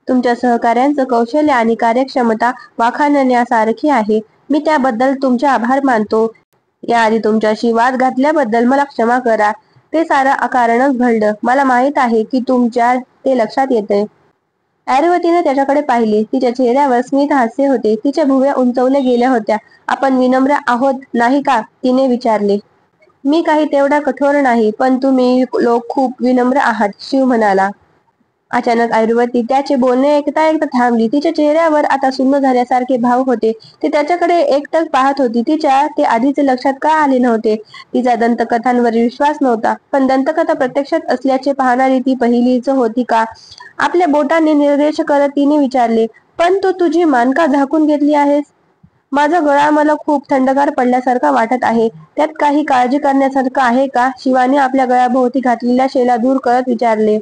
तुमच्या सहकार्यांचं कौशल्य आणि कार्यक्षमता वाखाणण्यासारखी आहे. मी त्याबद्दल तुमचे आभार मानतो. याआधी तुमच्याशी वाद घातल्याबद्दल मला क्षमा करा. ते सारं अकारणच घडलं. मला माहित आहे की तुमच्या ते लक्षात येतंय. आयुर्वतीने त्याच्याकडे पाहिले. तिच्या चेहऱ्यावर स्मित हास्य होते. तिच्या भुवया उंचवल्या गेल्या होत्या. आपण विनम्र आहोत नाही का? तिने विचारले. मी काही तेवढा कठोर नाही, पण तुम्ही लोक खूप विनम्र आहात, शिव म्हणाला. अचानक आयुर्वती त्याचे बोलणे ऐकता ऐकता थांबली. तिच्या चेहऱ्यावर आता सुन्न झाल्यासारखे भाव होते. ती त्याच्याकडे एकटक पाहत होती. तिच्या ते आधीचे लक्षात का आले नव्हते? तिचा दंतकथांवर विश्वास नव्हता, पण दंतकथा प्रत्यक्षात असल्याचे पाहणारी ती पहिलीच होती का? आपल्या बोटाने निर्देश करत तिने विचारले, पण तू तुझी मान का झाकून घेतली आहेस? माझा गळा मला खूप थंडगार पडल्यासारखा वाटत आहे. त्यात काही काळजी करण्यासारखं आहे का? शिवाने आपल्या गळ्याभोवती घातलेल्या शेला दूर करत विचारले.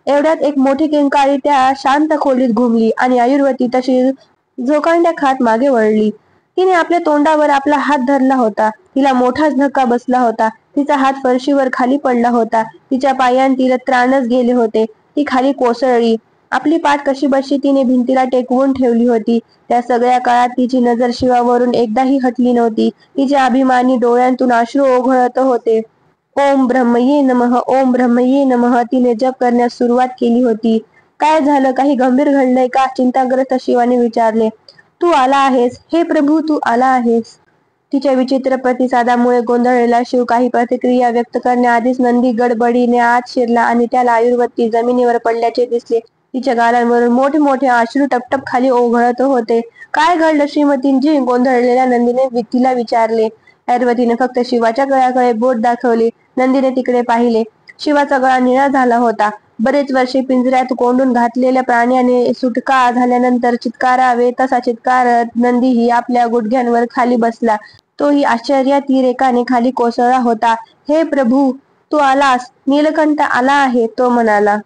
एवढ्यात एक मोठी किंकाळी त्या शांत खोलीत घुमली आणि आयुर्वती तशी झोकांड्या खात मागे वळली. तिने आपल्या तोंडावर आपला हात धरला होता. तिला मोठाच धक्का बसला होता. तिचा हात फरशीवर खाली पडला होता. तिच्या पायांतील त्राणच गेले होते. ती खाली कोसळली. आपली पाठ कशीबशी तिने भिंतीला टेकवून ठेवली होती. त्या सगळ्या काळात तिची नजर शिवावरून एकदाही हटली नव्हती. तिच्या अभिमानी डोळ्यांतून अश्रू ओघळत होते. ओम ब्रह्मये नमः, ओम ब्रह्मये नमः तिने जप करण्यास सुरुवात केली होती. काय झालं? काही गंभीर घडलंय का? चिंताग्रस्त शिवाने विचारले. तू आला आहेस, हे प्रभू, तू आला आहेस. तिच्या विचित्र प्रतिसादामुळे गोंधळलेला शिव काही प्रतिक्रिया व्यक्त करण्याआधीच नंदी गडबडीने आत शिरला आणि त्याला आयुर्वती जमिनीवर पडल्याचे दिसले. तिच्या गालांवरून मोठे मोठे अश्रू टपटप खाली ओघळत होते. काय घडलं श्रीमतींजी? गोंधळलेल्या नंदीने तिला विचारले. आयुर्वतीने फक्त शिवाच्या गळ्याकडे बोट दाखवले. नंदीने तिकडे पाहिले. शिवाचा गळा निळा झाला होता. बरेच वर्षे पिंजऱ्यात कोंडून घातलेल्या प्राण्याने सुटका झाल्यानंतर चित्कारावे तसा चित्कारत नंदीही आपल्या गुडघ्यांवर खाली बसला. तोही आश्चर्यातिरेकाने खाली कोसळला होता. हे प्रभू, तू आलास, नीलकंठ आला आहे, तो म्हणाला.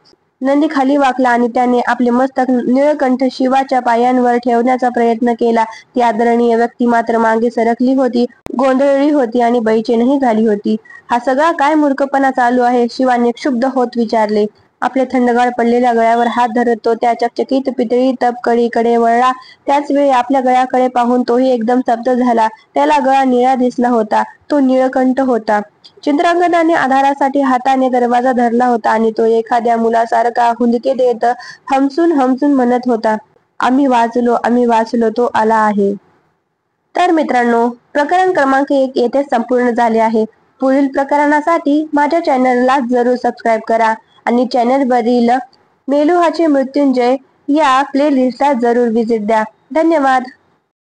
नंदी खाली वाकला आणि त्याने आपले मस्तक नीळकंठ शिवाच्या पायांवर ठेवण्याचा प्रयत्न केला. ती आदरणीय व्यक्ती मात्र मागे सरकली होती, गोंधळली होती आणि बेचैनही झाली होती. हा सगळा काय मूर्खपणा चालू आहे? शिवाने क्षुब्ध होत विचारले. आपल्या थंडगार पडलेल्या गळ्यावर हात धरत तो त्या चकचकीत पितळी तपकडीकडे वळला. त्याच वेळी आपल्या गळ्याकडे पाहून तोही एकदम स्तब्ध झाला. त्याला गळा निळा दिसला होता. तो नीळकंठ होता. चित्रांगदाने आधारासाठी हाताने दरवाजा धरला होता आणि तो एखाद्या मुलासारखा हुंदके देत हमसून हमसून म्हणत होता, आम्ही वाचलो, आम्ही वाचलो, तो आला आहे. तर मित्रांनो, प्रकरण क्रमांक 1 येथे संपूर्ण झाले आहे. पुढील प्रकरणासाठी माझ्या चॅनलला जरूर सबस्क्राईब करा आणि चॅनलवरील मेलुहाचे मृत्युंजय या प्लेलिस्टला जरूर व्हिजिट द्या. धन्यवाद.